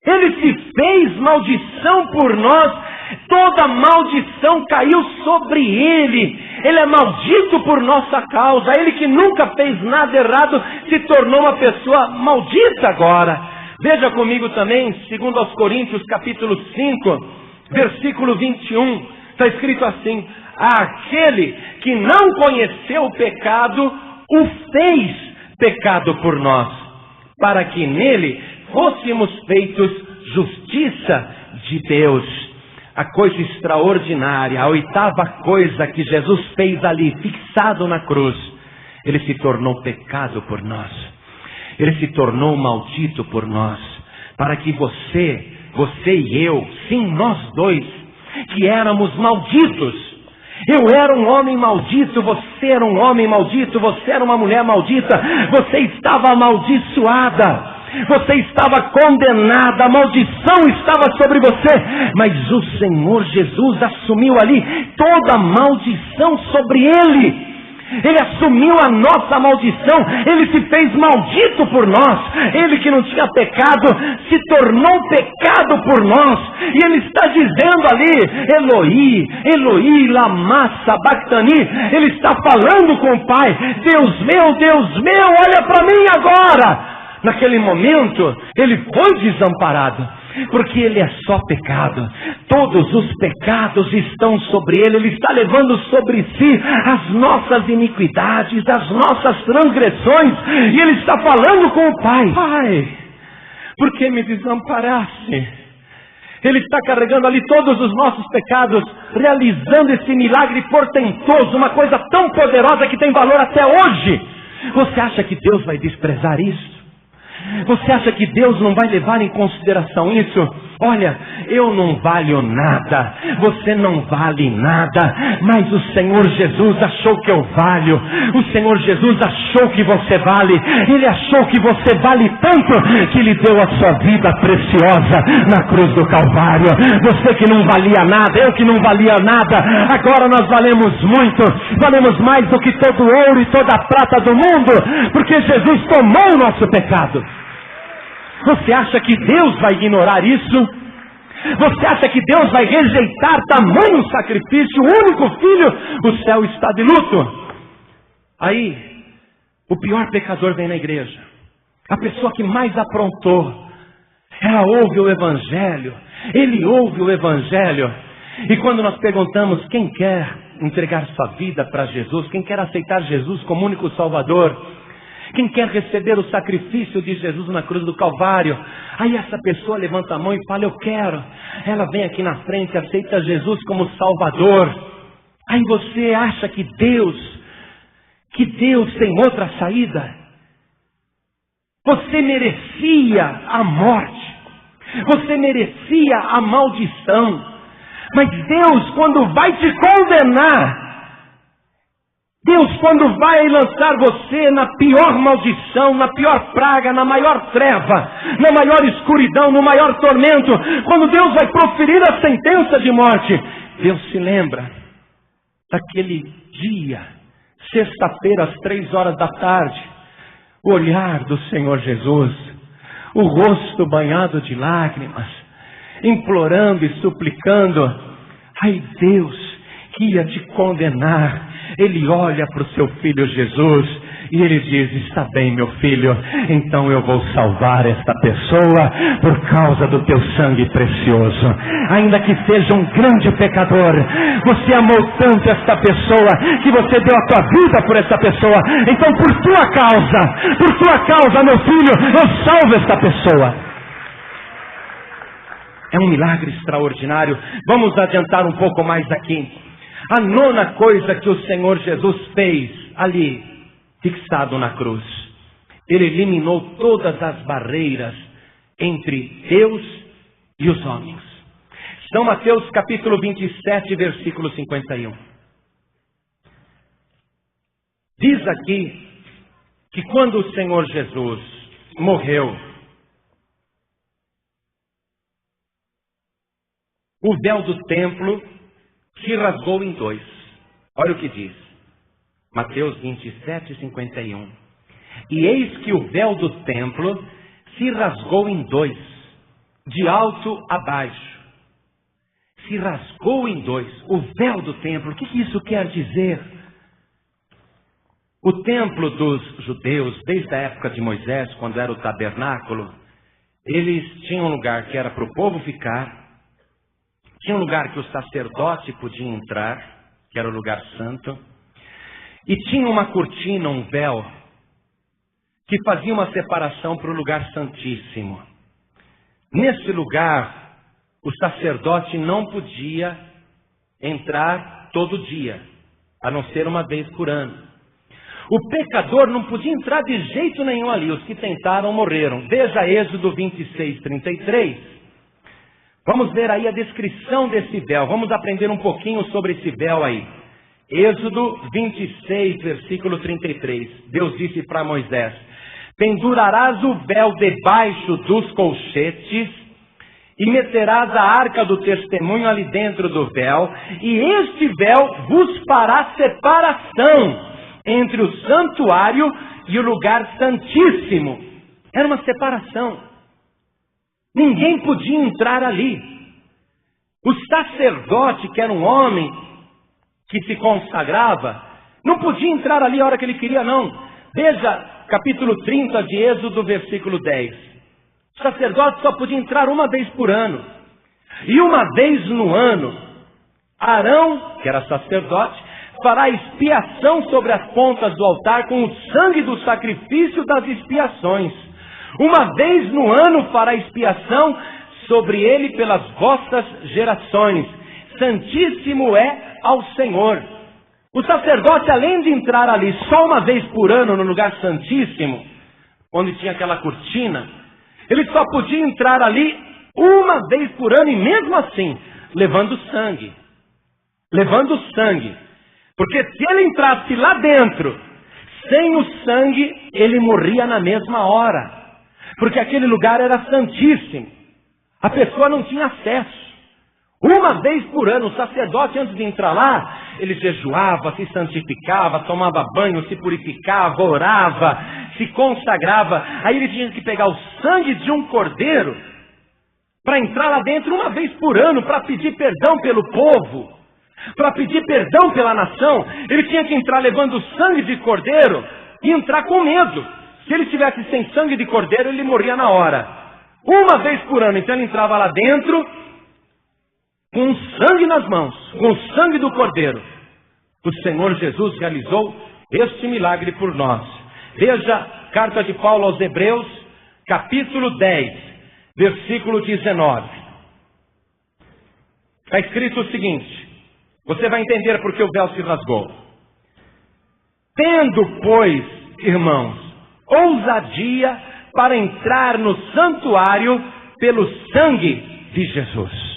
Ele se fez maldição por nós. Toda maldição caiu sobre ele. Ele é maldito por nossa causa. Ele que nunca fez nada errado se tornou uma pessoa maldita agora. Veja comigo também, segundo aos Coríntios capítulo 5, versículo 21. Está escrito assim: aquele que não conheceu o pecado, o fez pecado por nós, para que nele fôssemos feitos justiça de Deus. A coisa extraordinária, a oitava coisa que Jesus fez ali, fixado na cruz, ele se tornou pecado por nós. Ele se tornou maldito por nós, para que você e eu, sim, nós dois, que éramos malditos. Eu era um homem maldito, você era um homem maldito, você era uma mulher maldita, você estava amaldiçoada, você estava condenada, a maldição estava sobre você, mas o Senhor Jesus assumiu ali toda a maldição sobre ele. Ele assumiu a nossa maldição. Ele se fez maldito por nós. Ele que não tinha pecado se tornou pecado por nós. E ele está dizendo ali: Eloi, Eloi, lama sabachthani. Ele está falando com o Pai: Deus meu, olha para mim agora. Naquele momento ele foi desamparado, porque ele é só pecado. Todos os pecados estão sobre ele. Ele está levando sobre si as nossas iniquidades, as nossas transgressões. E ele está falando com o Pai: Pai, por que me desamparaste? Ele está carregando ali todos os nossos pecados, realizando esse milagre portentoso, uma coisa tão poderosa que tem valor até hoje. Você acha que Deus vai desprezar isso? Você acha que Deus não vai levar em consideração isso? olha, eu não valho nada, você não vale nada, mas o Senhor Jesus achou que eu valho, o Senhor Jesus achou que você vale, Ele achou que você vale tanto, que Ele deu a sua vida preciosa na cruz do Calvário. Você que não valia nada, eu que não valia nada, agora nós valemos muito, valemos mais do que todo o ouro e toda a prata do mundo, porque Jesus tomou o nosso pecado. Você acha que Deus vai ignorar isso? Você acha que Deus vai rejeitar tamanho sacrifício, o único filho? O céu está de luto. Aí, o pior pecador vem na igreja, a pessoa que mais aprontou. Ela ouve o Evangelho, ele ouve o Evangelho, e quando nós perguntamos quem quer entregar sua vida para Jesus, quem quer aceitar Jesus como único Salvador, quem quer receber o sacrifício de Jesus na cruz do Calvário, aí essa pessoa levanta a mão e fala, eu quero. Ela vem aqui na frente, aceita Jesus como Salvador. Aí você acha que Deus tem outra saída? Você merecia a morte, você merecia a maldição, mas Deus, quando vai te condenar, Deus, quando vai lançar você na pior maldição, na pior praga, na maior treva, na maior escuridão, no maior tormento, quando Deus vai proferir a sentença de morte, Deus se lembra daquele dia, sexta-feira às 3h, o olhar do Senhor Jesus, o rosto banhado de lágrimas, implorando e suplicando. Ai, Deus que ia te condenar, Ele olha para o seu filho Jesus e Ele diz, está bem, meu filho, então eu vou salvar esta pessoa por causa do teu sangue precioso. Ainda que seja um grande pecador, você amou tanto esta pessoa que você deu a tua vida por esta pessoa. Então por tua causa, meu filho, eu salvo esta pessoa. É um milagre extraordinário. Vamos adiantar um pouco mais aqui. A nona coisa que o Senhor Jesus fez ali, fixado na cruz, Ele eliminou todas as barreiras entre Deus e os homens. São Mateus capítulo 27, versículo 51. Diz aqui que quando o Senhor Jesus morreu, o véu do templo se rasgou em dois. Olha o que diz. Mateus 27, 51. E eis que o véu do templo se rasgou em dois, de alto a baixo. Se rasgou em dois. O véu do templo, o que isso quer dizer? O templo dos judeus, desde a época de Moisés, quando era o tabernáculo, eles tinham um lugar que era para o povo ficar, tinha um lugar que o sacerdote podia entrar, que era o lugar santo, e tinha uma cortina, um véu, que fazia uma separação para o lugar santíssimo. Nesse lugar, o sacerdote não podia entrar todo dia, a não ser uma vez por ano. O pecador não podia entrar de jeito nenhum ali, os que tentaram morreram. Veja Êxodo 26, 33. Vamos ver aí a descrição desse véu. Vamos aprender um pouquinho sobre esse véu aí. Êxodo 26, versículo 33. Deus disse para Moisés: pendurarás o véu debaixo dos colchetes e meterás a arca do testemunho ali dentro do véu, e este véu vos fará separação entre o santuário e o lugar santíssimo. Era uma separação. Ninguém podia entrar ali. O sacerdote, que era um homem que se consagrava, não podia entrar ali a hora que ele queria, não. Veja capítulo 30 de Êxodo, versículo 10. O sacerdote só podia entrar uma vez por ano. E uma vez no ano, Arão, que era sacerdote, fará expiação sobre as pontas do altar com o sangue do sacrifício das expiações. Uma vez no ano fará expiação sobre ele pelas vossas gerações. Santíssimo é ao Senhor. O sacerdote, além de entrar ali só uma vez por ano no lugar santíssimo, onde tinha aquela cortina, ele só podia entrar ali uma vez por ano, e mesmo assim, levando sangue. Levando sangue. Porque se ele entrasse lá dentro, sem o sangue, ele morria na mesma hora. Porque aquele lugar era santíssimo. A pessoa não tinha acesso. Uma vez por ano, o sacerdote, antes de entrar lá, ele jejuava, se santificava, tomava banho, se purificava, orava, se consagrava. Aí ele tinha que pegar o sangue de um cordeiro para entrar lá dentro uma vez por ano, para pedir perdão pelo povo, para pedir perdão pela nação. Ele tinha que entrar levando o sangue de cordeiro e entrar com medo. Se ele estivesse sem sangue de cordeiro, ele morria na hora. Uma vez por ano, então ele entrava lá dentro com sangue nas mãos, com o sangue do cordeiro. O Senhor Jesus realizou este milagre por nós. Veja, carta de Paulo aos Hebreus, capítulo 10, versículo 19. Está escrito o seguinte, você vai entender por que o véu se rasgou. Tendo, pois, irmãos, ousadia para entrar no santuário pelo sangue de Jesus.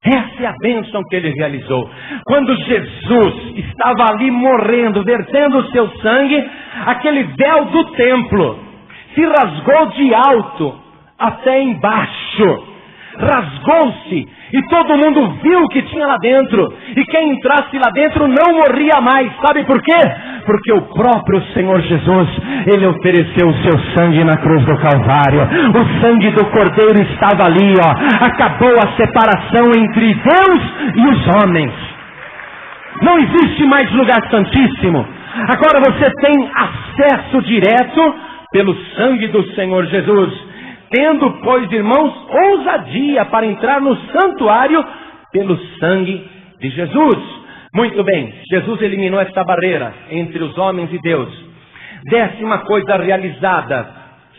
Essa é a bênção que ele realizou. Quando Jesus estava ali morrendo, vertendo o seu sangue, aquele véu do templo se rasgou de alto até embaixo. Rasgou-se e todo mundo viu o que tinha lá dentro. E quem entrasse lá dentro não morria mais. Sabe por quê? Porque o próprio Senhor Jesus, ele ofereceu o seu sangue na cruz do Calvário. O sangue do Cordeiro estava ali, ó. Acabou a separação entre Deus e os homens. Não existe mais lugar santíssimo. Agora você tem acesso direto pelo sangue do Senhor Jesus. Tendo, pois, irmãos, ousadia para entrar no santuário pelo sangue de Jesus. Muito bem, Jesus eliminou esta barreira entre os homens e Deus. 10ª coisa realizada,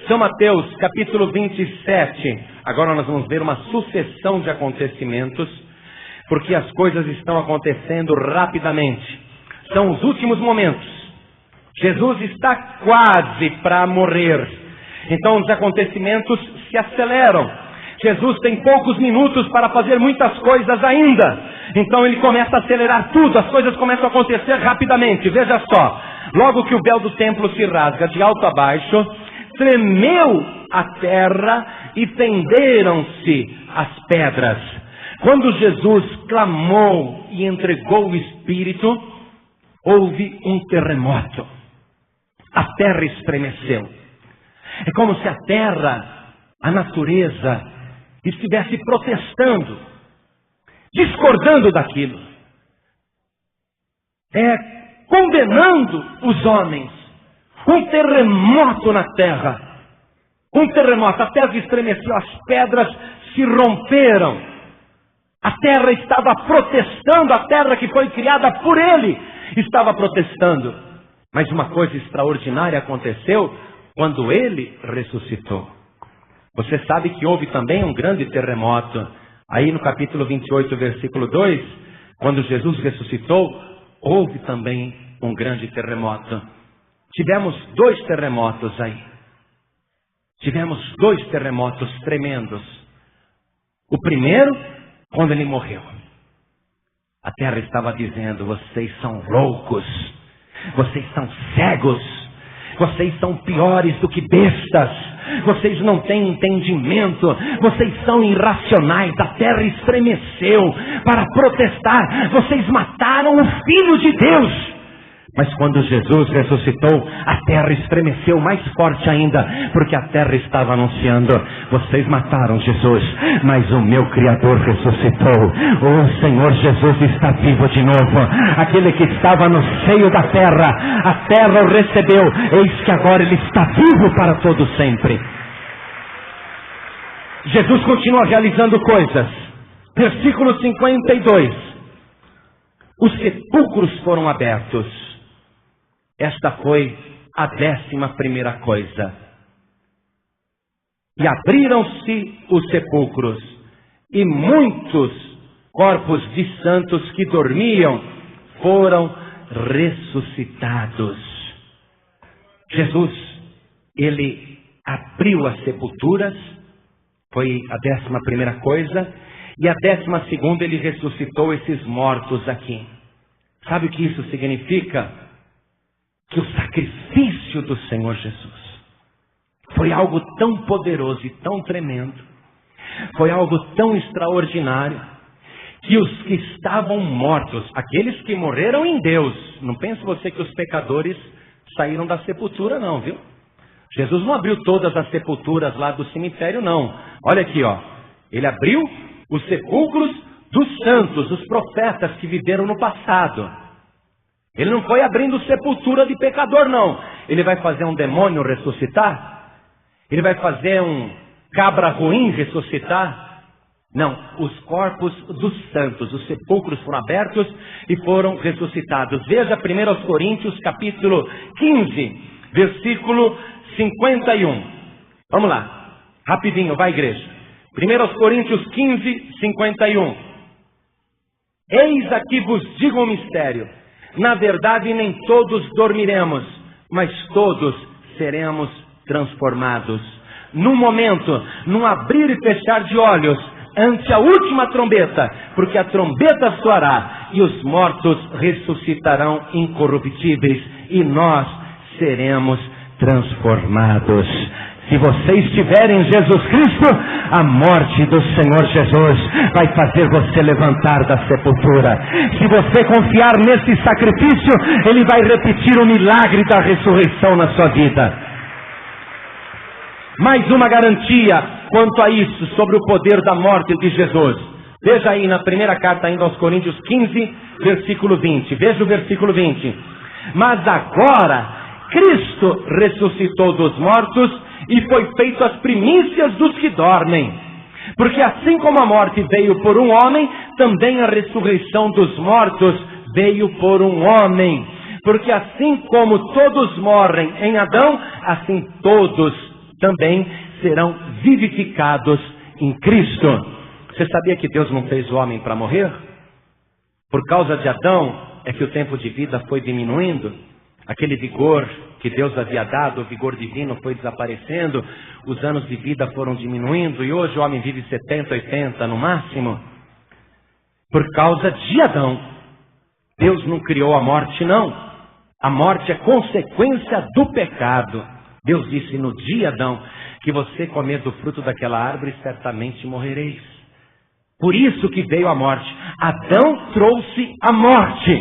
São Mateus, capítulo 27. Agora nós vamos ver uma sucessão de acontecimentos, porque as coisas estão acontecendo rapidamente. São os últimos momentos. Jesus está quase para morrer. Então os acontecimentos se aceleram. Jesus tem poucos minutos para fazer muitas coisas ainda. Então ele começa a acelerar tudo, as coisas começam a acontecer rapidamente. Veja só, logo que o véu do templo se rasga de alto a baixo, tremeu a terra e fenderam-se as pedras. Quando Jesus clamou e entregou o Espírito, houve um terremoto. A terra estremeceu. É como se a terra, a natureza, estivesse protestando, discordando daquilo, condenando os homens. Um terremoto na terra, um terremoto, a terra estremeceu, as pedras se romperam, a terra estava protestando, a terra que foi criada por ele estava protestando. Mas uma coisa extraordinária aconteceu quando ele ressuscitou. Você sabe que houve também um grande terremoto. Aí no capítulo 28, versículo 2, quando Jesus ressuscitou, houve também um grande terremoto. Tivemos 2 terremotos aí. Tivemos 2 terremotos tremendos. O primeiro, quando ele morreu. A terra estava dizendo, vocês são loucos, vocês são cegos, vocês são piores do que bestas. Vocês não têm entendimento. Vocês são irracionais. A terra estremeceu para protestar. Vocês mataram o Filho de Deus. Mas quando Jesus ressuscitou, a terra estremeceu mais forte ainda, porque a terra estava anunciando, vocês mataram Jesus, mas o meu Criador ressuscitou. O Senhor Jesus está vivo de novo. Aquele que estava no seio da terra, a terra o recebeu. Eis que agora ele está vivo para todo sempre. Jesus continua realizando coisas. Versículo 52. Os sepulcros foram abertos. Esta foi a 11ª coisa. E abriram-se os sepulcros, e muitos corpos de santos que dormiam foram ressuscitados. Jesus, ele abriu as sepulturas Foi a 11ª coisa. E a 12ª, ele ressuscitou esses mortos aqui. Sabe o que isso significa? Que o sacrifício do Senhor Jesus foi algo tão poderoso e tão tremendo, foi algo tão extraordinário, que os que estavam mortos, aqueles que morreram em Deus, não pense você que os pecadores saíram da sepultura não, viu? Jesus não abriu todas as sepulturas lá do cemitério não. Olha aqui, ó. Ele abriu os sepulcros dos santos, os profetas que viveram no passado. Ele não foi abrindo sepultura de pecador não. Ele vai fazer um demônio ressuscitar? Ele vai fazer um cabra ruim ressuscitar? Não, os corpos dos santos, os sepulcros foram abertos e foram ressuscitados. Veja 1 Coríntios capítulo 15, versículo 51. Vamos lá, rapidinho, vai igreja. 1 Coríntios 15, 51. Eis aqui vos digo um mistério. Na verdade nem todos dormiremos, mas todos seremos transformados. Num momento, num abrir e fechar de olhos, ante a última trombeta, porque a trombeta soará e os mortos ressuscitarão incorruptíveis e nós seremos transformados. Se você estiver em Jesus Cristo, a morte do Senhor Jesus vai fazer você levantar da sepultura. Se você confiar nesse sacrifício, Ele vai repetir o milagre da ressurreição na sua vida. Mais uma garantia quanto a isso, sobre o poder da morte de Jesus. Veja aí na primeira carta ainda aos Coríntios 15, versículo 20. Veja o versículo 20. Mas agora, Cristo ressuscitou dos mortos e foi feito as primícias dos que dormem. Porque assim como a morte veio por um homem, também a ressurreição dos mortos veio por um homem. Porque assim como todos morrem em Adão, assim todos também serão vivificados em Cristo. Você sabia que Deus não fez o homem para morrer? Por causa de Adão é que o tempo de vida foi diminuindo. Aquele vigor que Deus havia dado, o vigor divino foi desaparecendo. Os anos de vida foram diminuindo e hoje o homem vive 70, 80 no máximo. Por causa de Adão. Deus não criou a morte não. A morte é consequência do pecado. Deus disse no dia, Adão, que você comer do fruto daquela árvore, certamente morrereis. Por isso que veio a morte. Adão trouxe a morte.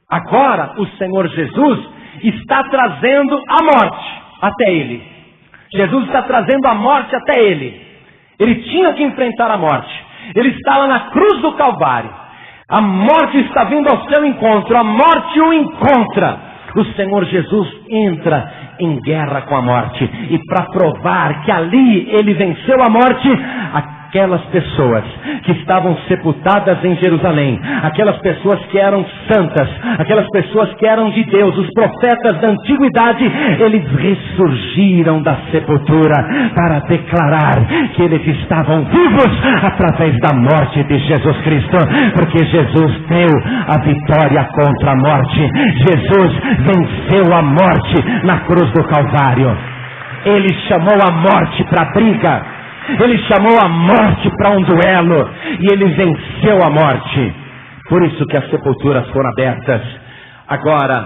Agora o Senhor Jesus está trazendo a morte até ele. Jesus está trazendo a morte até ele. Ele tinha que enfrentar a morte. Ele estava na cruz do Calvário. A morte está vindo ao seu encontro. A morte o encontra. O Senhor Jesus entra em guerra com a morte. E para provar que ali ele venceu a morte, aquelas pessoas que estavam sepultadas em Jerusalém, aquelas pessoas que eram santas, aquelas pessoas que eram de Deus, os profetas da antiguidade, eles ressurgiram da sepultura para declarar que eles estavam vivos através da morte de Jesus Cristo, porque Jesus deu a vitória contra a morte. Jesus venceu a morte na cruz do Calvário. Ele chamou a morte para a briga. Ele chamou a morte para um duelo e ele venceu a morte. Por isso que as sepulturas foram abertas. Agora,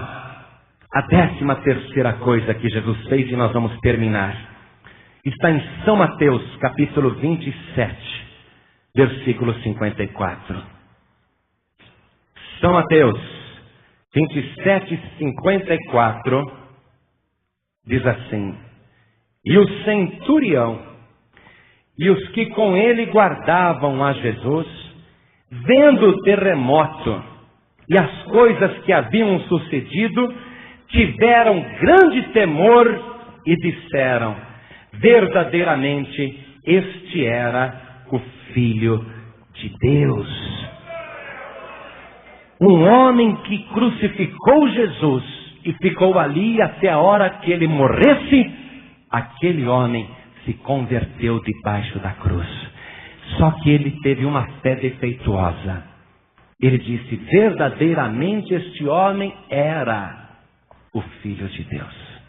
a 13ª coisa que Jesus fez, e nós vamos terminar, está em São Mateus, capítulo 27, versículo 54. São Mateus 27, 54, diz assim: e o centurião e os que com ele guardavam a Jesus, vendo o terremoto e as coisas que haviam sucedido, tiveram grande temor e disseram: verdadeiramente este era o Filho de Deus. Um homem que crucificou Jesus e ficou ali até a hora que ele morresse, aquele homem se converteu debaixo da cruz. Só que ele teve uma fé defeituosa. Ele disse: verdadeiramente este homem era o Filho de Deus.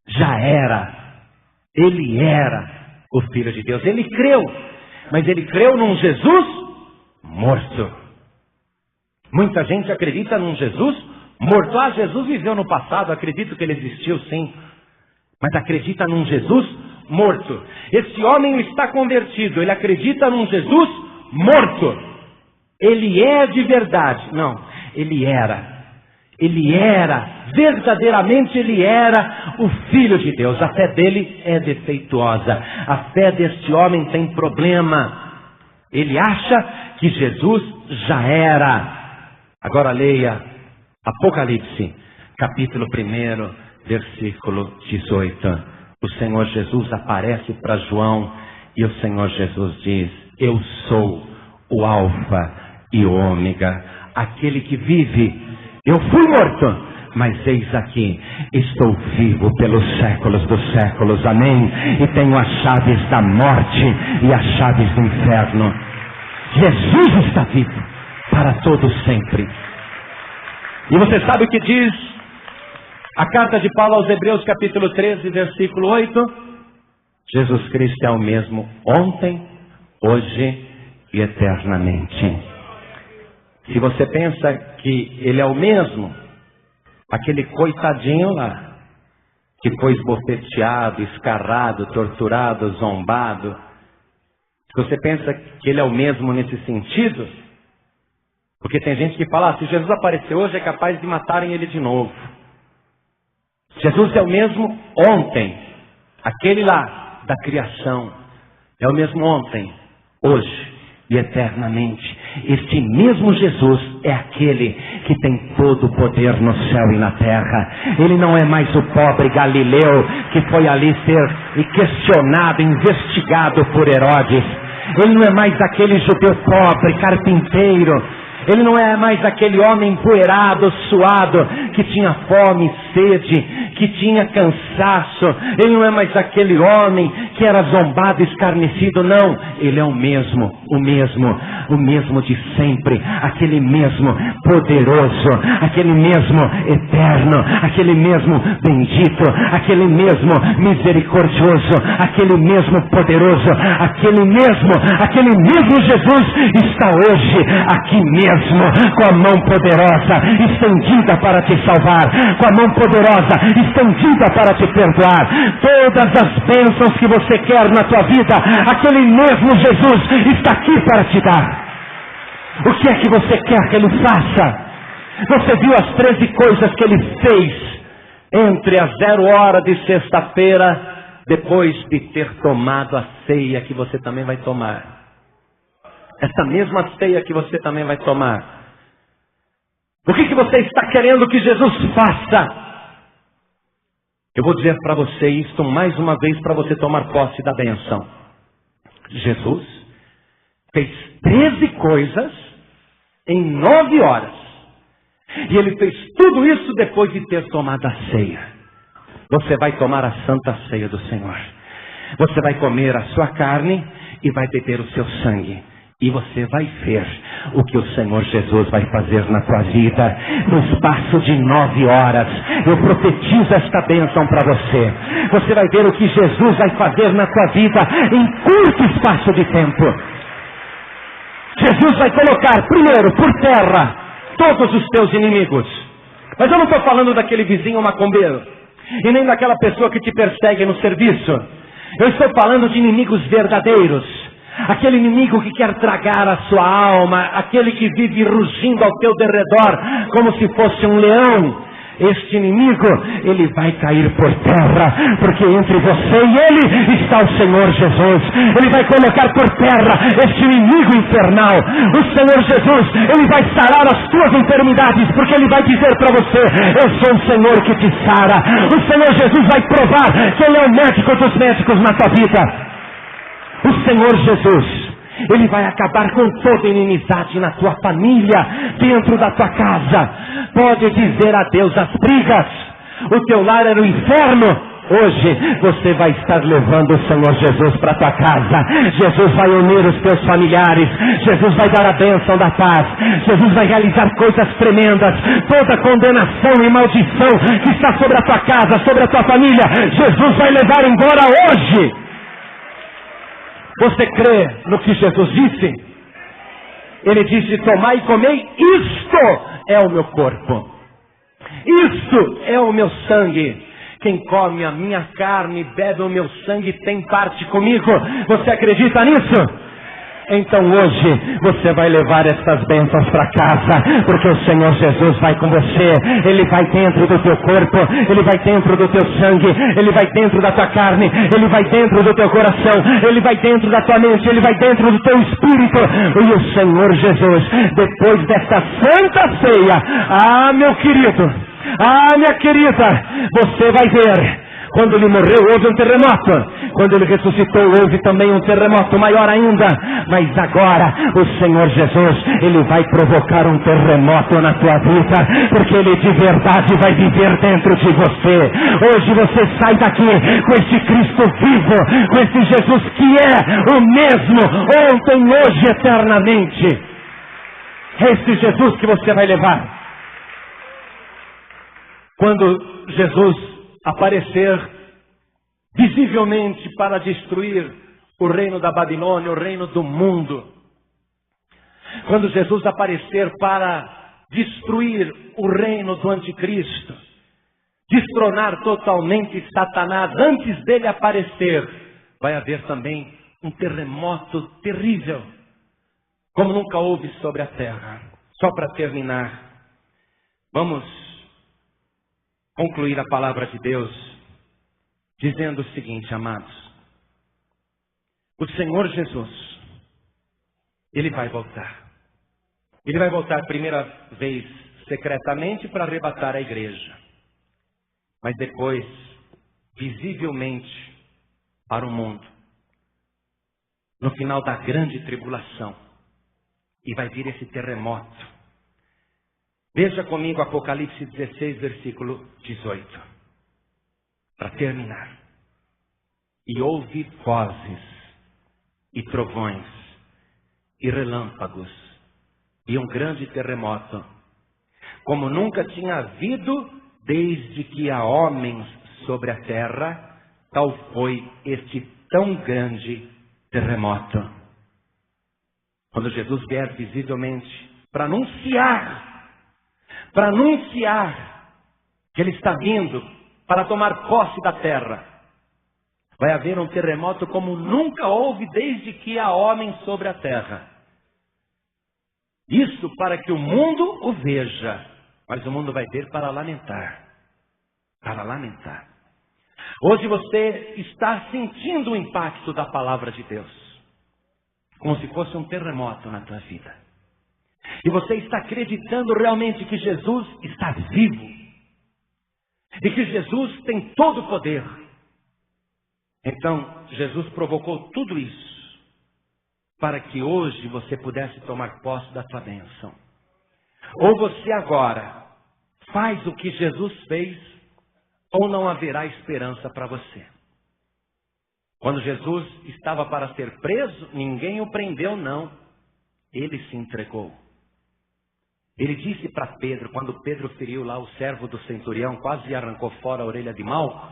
Já era. Ele era o Filho de Deus. Ele creu, mas ele creu num Jesus morto. Muita gente acredita num Jesus morto. Ah, Jesus viveu no passado, acredito que ele existiu sim, mas acredita num Jesus morto. Esse homem está convertido, ele acredita num Jesus morto. Ele é de verdade. Não, ele era, verdadeiramente ele era o Filho de Deus. A fé dele é defeituosa. A fé deste homem tem problema. Ele acha que Jesus já era. Agora leia Apocalipse, capítulo 1, versículo 18. O Senhor Jesus aparece para João e o Senhor Jesus diz: eu sou o Alfa e o Ômega, aquele que vive. Eu fui morto, mas eis aqui, estou vivo pelos séculos dos séculos, amém? E tenho as chaves da morte e as chaves do inferno. Jesus está vivo para todos sempre. E você sabe o que diz a carta de Paulo aos Hebreus, capítulo 13, versículo 8? Jesus Cristo é o mesmo ontem, hoje e eternamente. Se você pensa que ele é o mesmo, aquele coitadinho lá, que foi esbofeteado, escarrado, torturado, zombado, se você pensa que ele é o mesmo nesse sentido, porque tem gente que fala, se Jesus aparecer hoje é capaz de matarem ele de novo. Jesus é o mesmo ontem, aquele lá da criação, é o mesmo ontem, hoje e eternamente. Este mesmo Jesus é aquele que tem todo o poder no céu e na terra. Ele não é mais o pobre Galileu que foi ali ser questionado, investigado por Herodes. Ele não é mais aquele judeu pobre, carpinteiro. Ele não é mais aquele homem empoeirado, suado, que tinha fome, sede, que tinha cansaço. Ele não é mais aquele homem que era zombado, escarnecido, não. Ele é o mesmo de sempre. Aquele mesmo poderoso, aquele mesmo eterno, aquele mesmo bendito, aquele mesmo misericordioso, aquele mesmo poderoso, aquele mesmo Jesus está hoje aqui mesmo, com a mão poderosa estendida para te salvar, com a mão poderosa estendida para te perdoar. Todas as bênçãos que você quer na tua vida, aquele mesmo Jesus está aqui para te dar. O que é que você quer que ele faça? Você viu as 13 coisas que ele fez entre as 0 hora de sexta-feira, depois de ter tomado a ceia que você também vai tomar. Essa mesma ceia que você também vai tomar. O que você está querendo que Jesus faça? Eu vou dizer para você isto mais uma vez para você tomar posse da bênção. Jesus fez 13 coisas em 9 horas. E ele fez tudo isso depois de ter tomado a ceia. Você vai tomar a santa ceia do Senhor. Você vai comer a sua carne e vai beber o seu sangue. E você vai ver o que o Senhor Jesus vai fazer na tua vida no espaço de 9 horas. Eu profetizo esta bênção para você. Você vai ver o que Jesus vai fazer na tua vida em curto espaço de tempo. Jesus vai colocar primeiro por terra todos os teus inimigos. Mas eu não estou falando daquele vizinho macumbeiro e nem daquela pessoa que te persegue no serviço. Eu estou falando de inimigos verdadeiros. Aquele inimigo que quer tragar a sua alma, aquele que vive rugindo ao teu derredor como se fosse um leão. Este inimigo, ele vai cair por terra, porque entre você e ele está o Senhor Jesus. Ele vai colocar por terra este inimigo infernal. O Senhor Jesus, ele vai sarar as tuas enfermidades, porque ele vai dizer para você: eu sou o Senhor que te sara. O Senhor Jesus vai provar que ele é o médico dos médicos na tua vida. O Senhor Jesus, ele vai acabar com toda inimizade na tua família, dentro da tua casa. Pode dizer adeus às brigas. O teu lar era o inferno. Hoje você vai estar levando o Senhor Jesus para a tua casa. Jesus vai unir os teus familiares. Jesus vai dar a bênção da paz. Jesus vai realizar coisas tremendas. Toda condenação e maldição que está sobre a tua casa, sobre a tua família, Jesus vai levar embora hoje. Você crê no que Jesus disse? Ele disse: tomai e comei, isto é o meu corpo, isto é o meu sangue. Quem come a minha carne e bebe o meu sangue tem parte comigo. Você acredita nisso? Então hoje você vai levar essas bênçãos para casa, porque o Senhor Jesus vai com você. Ele vai dentro do teu corpo, Ele vai dentro do teu sangue, Ele vai dentro da tua carne, Ele vai dentro do teu coração, Ele vai dentro da tua mente, Ele vai dentro do teu espírito. E o Senhor Jesus, depois desta santa ceia, meu querido, minha querida, você vai ver. Quando ele morreu, houve um terremoto. Quando ele ressuscitou, houve também um terremoto maior ainda. Mas agora, o Senhor Jesus, Ele vai provocar um terremoto na tua vida, porque Ele de verdade vai viver dentro de você. Hoje você sai daqui com esse Cristo vivo, com esse Jesus que é o mesmo, ontem, hoje, eternamente. É esse Jesus que você vai levar. Quando Jesus aparecer visivelmente para destruir o reino da Babilônia, o reino do mundo. Quando Jesus aparecer para destruir o reino do anticristo, destronar totalmente Satanás, antes dele aparecer, vai haver também um terremoto terrível, como nunca houve sobre a terra. Só para terminar, vamos concluir a palavra de Deus dizendo o seguinte, amados: o Senhor Jesus, Ele vai voltar. Ele vai voltar primeira vez secretamente para arrebatar a igreja, mas depois visivelmente para o mundo, no final da grande tribulação, e vai vir esse terremoto. Veja comigo Apocalipse 16, versículo 18. Para terminar. E houve vozes, e trovões, e relâmpagos, e um grande terremoto, como nunca tinha havido desde que há homens sobre a terra, tal foi este tão grande terremoto. Quando Jesus vier visivelmente para anunciar que Ele está vindo para tomar posse da terra, vai haver um terremoto como nunca houve desde que há homens sobre a terra. Isso para que o mundo o veja, mas o mundo vai ver para lamentar. Para lamentar. Hoje você está sentindo o impacto da palavra de Deus, como se fosse um terremoto na tua vida. E você está acreditando realmente que Jesus está vivo. E que Jesus tem todo o poder. Então, Jesus provocou tudo isso para que hoje você pudesse tomar posse da tua bênção. Ou você agora faz o que Jesus fez, ou não haverá esperança para você. Quando Jesus estava para ser preso, ninguém o prendeu, não. Ele se entregou. Ele disse para Pedro, quando Pedro feriu lá o servo do centurião, quase arrancou fora a orelha de Malco,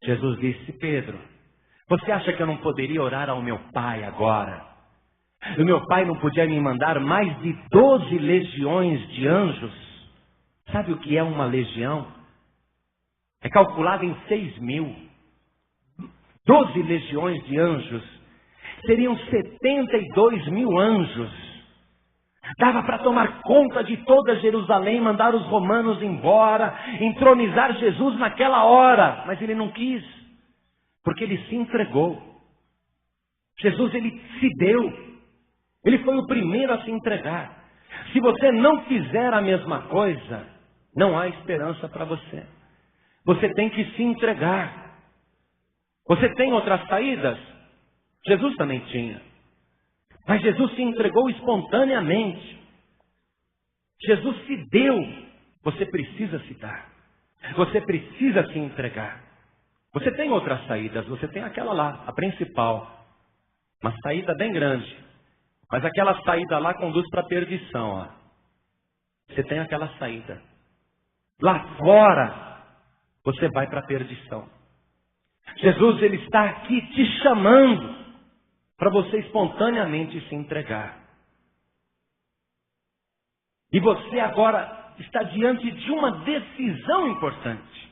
Jesus disse: Pedro, você acha que eu não poderia orar ao meu Pai agora? O meu Pai não podia me mandar mais de 12 legiões de anjos? Sabe o que é uma legião? É calculado em 6.000. 12 legiões de anjos seriam 72.000 anjos. Dava para tomar conta de toda Jerusalém, mandar os romanos embora, entronizar Jesus naquela hora. Mas ele não quis, porque ele se entregou. Jesus, ele se deu. Ele foi o primeiro a se entregar. Se você não fizer a mesma coisa, não há esperança para você. Você tem que se entregar. Você tem outras saídas? Jesus também tinha. Mas Jesus se entregou espontaneamente. Jesus se deu. Você precisa se dar. Você precisa se entregar. Você tem outras saídas. Você tem aquela lá, a principal. Uma saída bem grande. Mas aquela saída lá conduz para a perdição. Ó. Você tem aquela saída. Lá fora, você vai para a perdição. Jesus, ele está aqui te chamando. para você espontaneamente se entregar. E você agora está diante de uma decisão importante.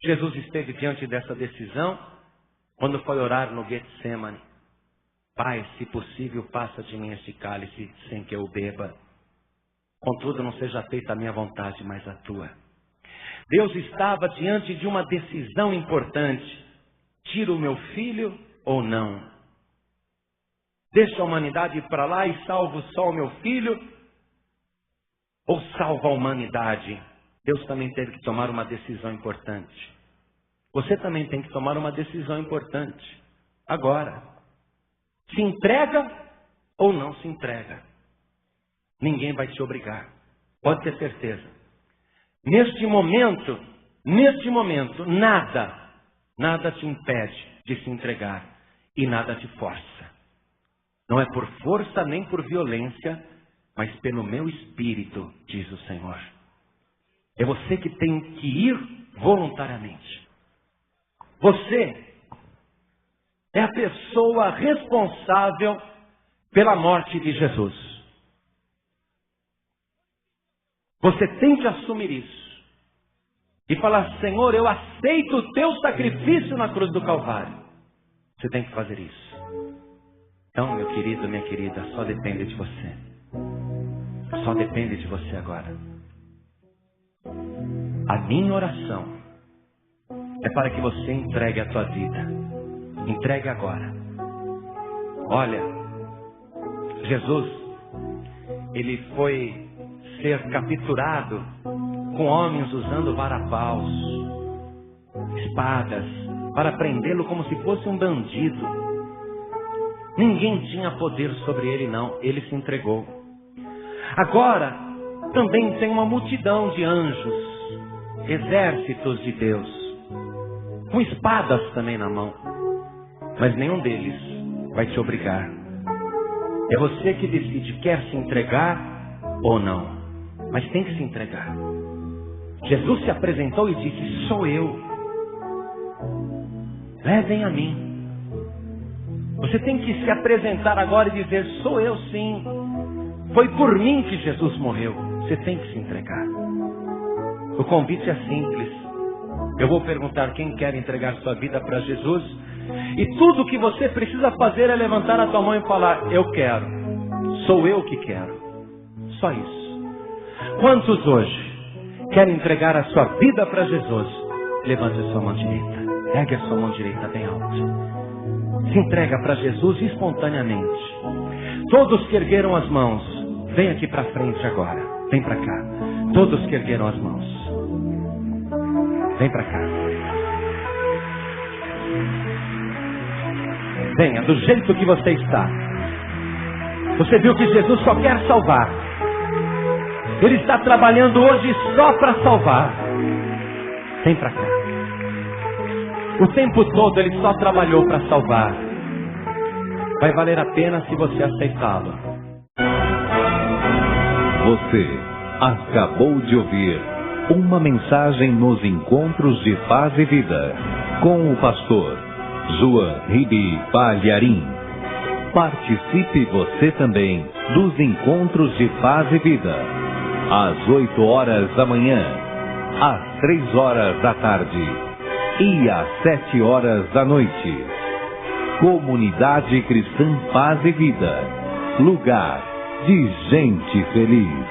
Jesus esteve diante dessa decisão quando foi orar no Getsemane. Pai, se possível, passa de mim este cálice sem que eu o beba. Contudo, não seja feita a minha vontade, mas a tua. Deus estava diante de uma decisão importante. Tiro o meu filho ou não? Deixo a humanidade para lá e salvo só o meu filho? Ou salvo a humanidade? Deus também teve que tomar uma decisão importante. Você também tem que tomar uma decisão importante. Agora. Se entrega ou não se entrega? Ninguém vai te obrigar. Pode ter certeza. Neste momento, nada te impede de se entregar. E nada te força. Não é por força nem por violência, mas pelo meu espírito, diz o Senhor. É você que tem que ir voluntariamente. Você é a pessoa responsável pela morte de Jesus. Você tem que assumir isso. E falar, Senhor, eu aceito o teu sacrifício na cruz do Calvário. Você tem que fazer isso. Então, meu querido, minha querida, só depende de você. Só depende de você agora. A minha oração é para que você entregue a tua vida. Entregue agora. Olha, Jesus, ele foi ser capturado com homens usando varapaus, espadas, para prendê-lo como se fosse um bandido. Ninguém tinha poder sobre ele, não. Ele se entregou. Agora, também tem uma multidão de anjos, exércitos de Deus, com espadas também na mão. Mas nenhum deles vai te obrigar. É você que decide, quer se entregar ou não. Mas tem que se entregar. Jesus se apresentou e disse, sou eu. Levem a mim. Você tem que se apresentar agora e dizer, sou eu sim. Foi por mim que Jesus morreu. Você tem que se entregar. O convite é simples. Eu vou perguntar quem quer entregar sua vida para Jesus. E tudo o que você precisa fazer é levantar a tua mão e falar, eu quero. Sou eu que quero. Só isso. Quantos hoje querem entregar a sua vida para Jesus? Levante a sua mão direita. Ergue a sua mão direita bem alto. Se entrega para Jesus espontaneamente. Todos que ergueram as mãos, vem aqui para frente agora. Vem para cá. Todos que ergueram as mãos. Vem para cá. Venha, do jeito que você está. Você viu que Jesus só quer salvar. Ele está trabalhando hoje só para salvar. Vem para cá. O tempo todo ele só trabalhou para salvar. Vai valer a pena se você aceitá-lo. Você acabou de ouvir uma mensagem nos Encontros de Paz e Vida com o pastor João Ribe Palharim. Participe você também dos Encontros de Paz e Vida, às 8 horas da manhã, às 3 horas da tarde e às 7 horas da noite. Comunidade Cristã Paz e Vida, lugar de gente feliz.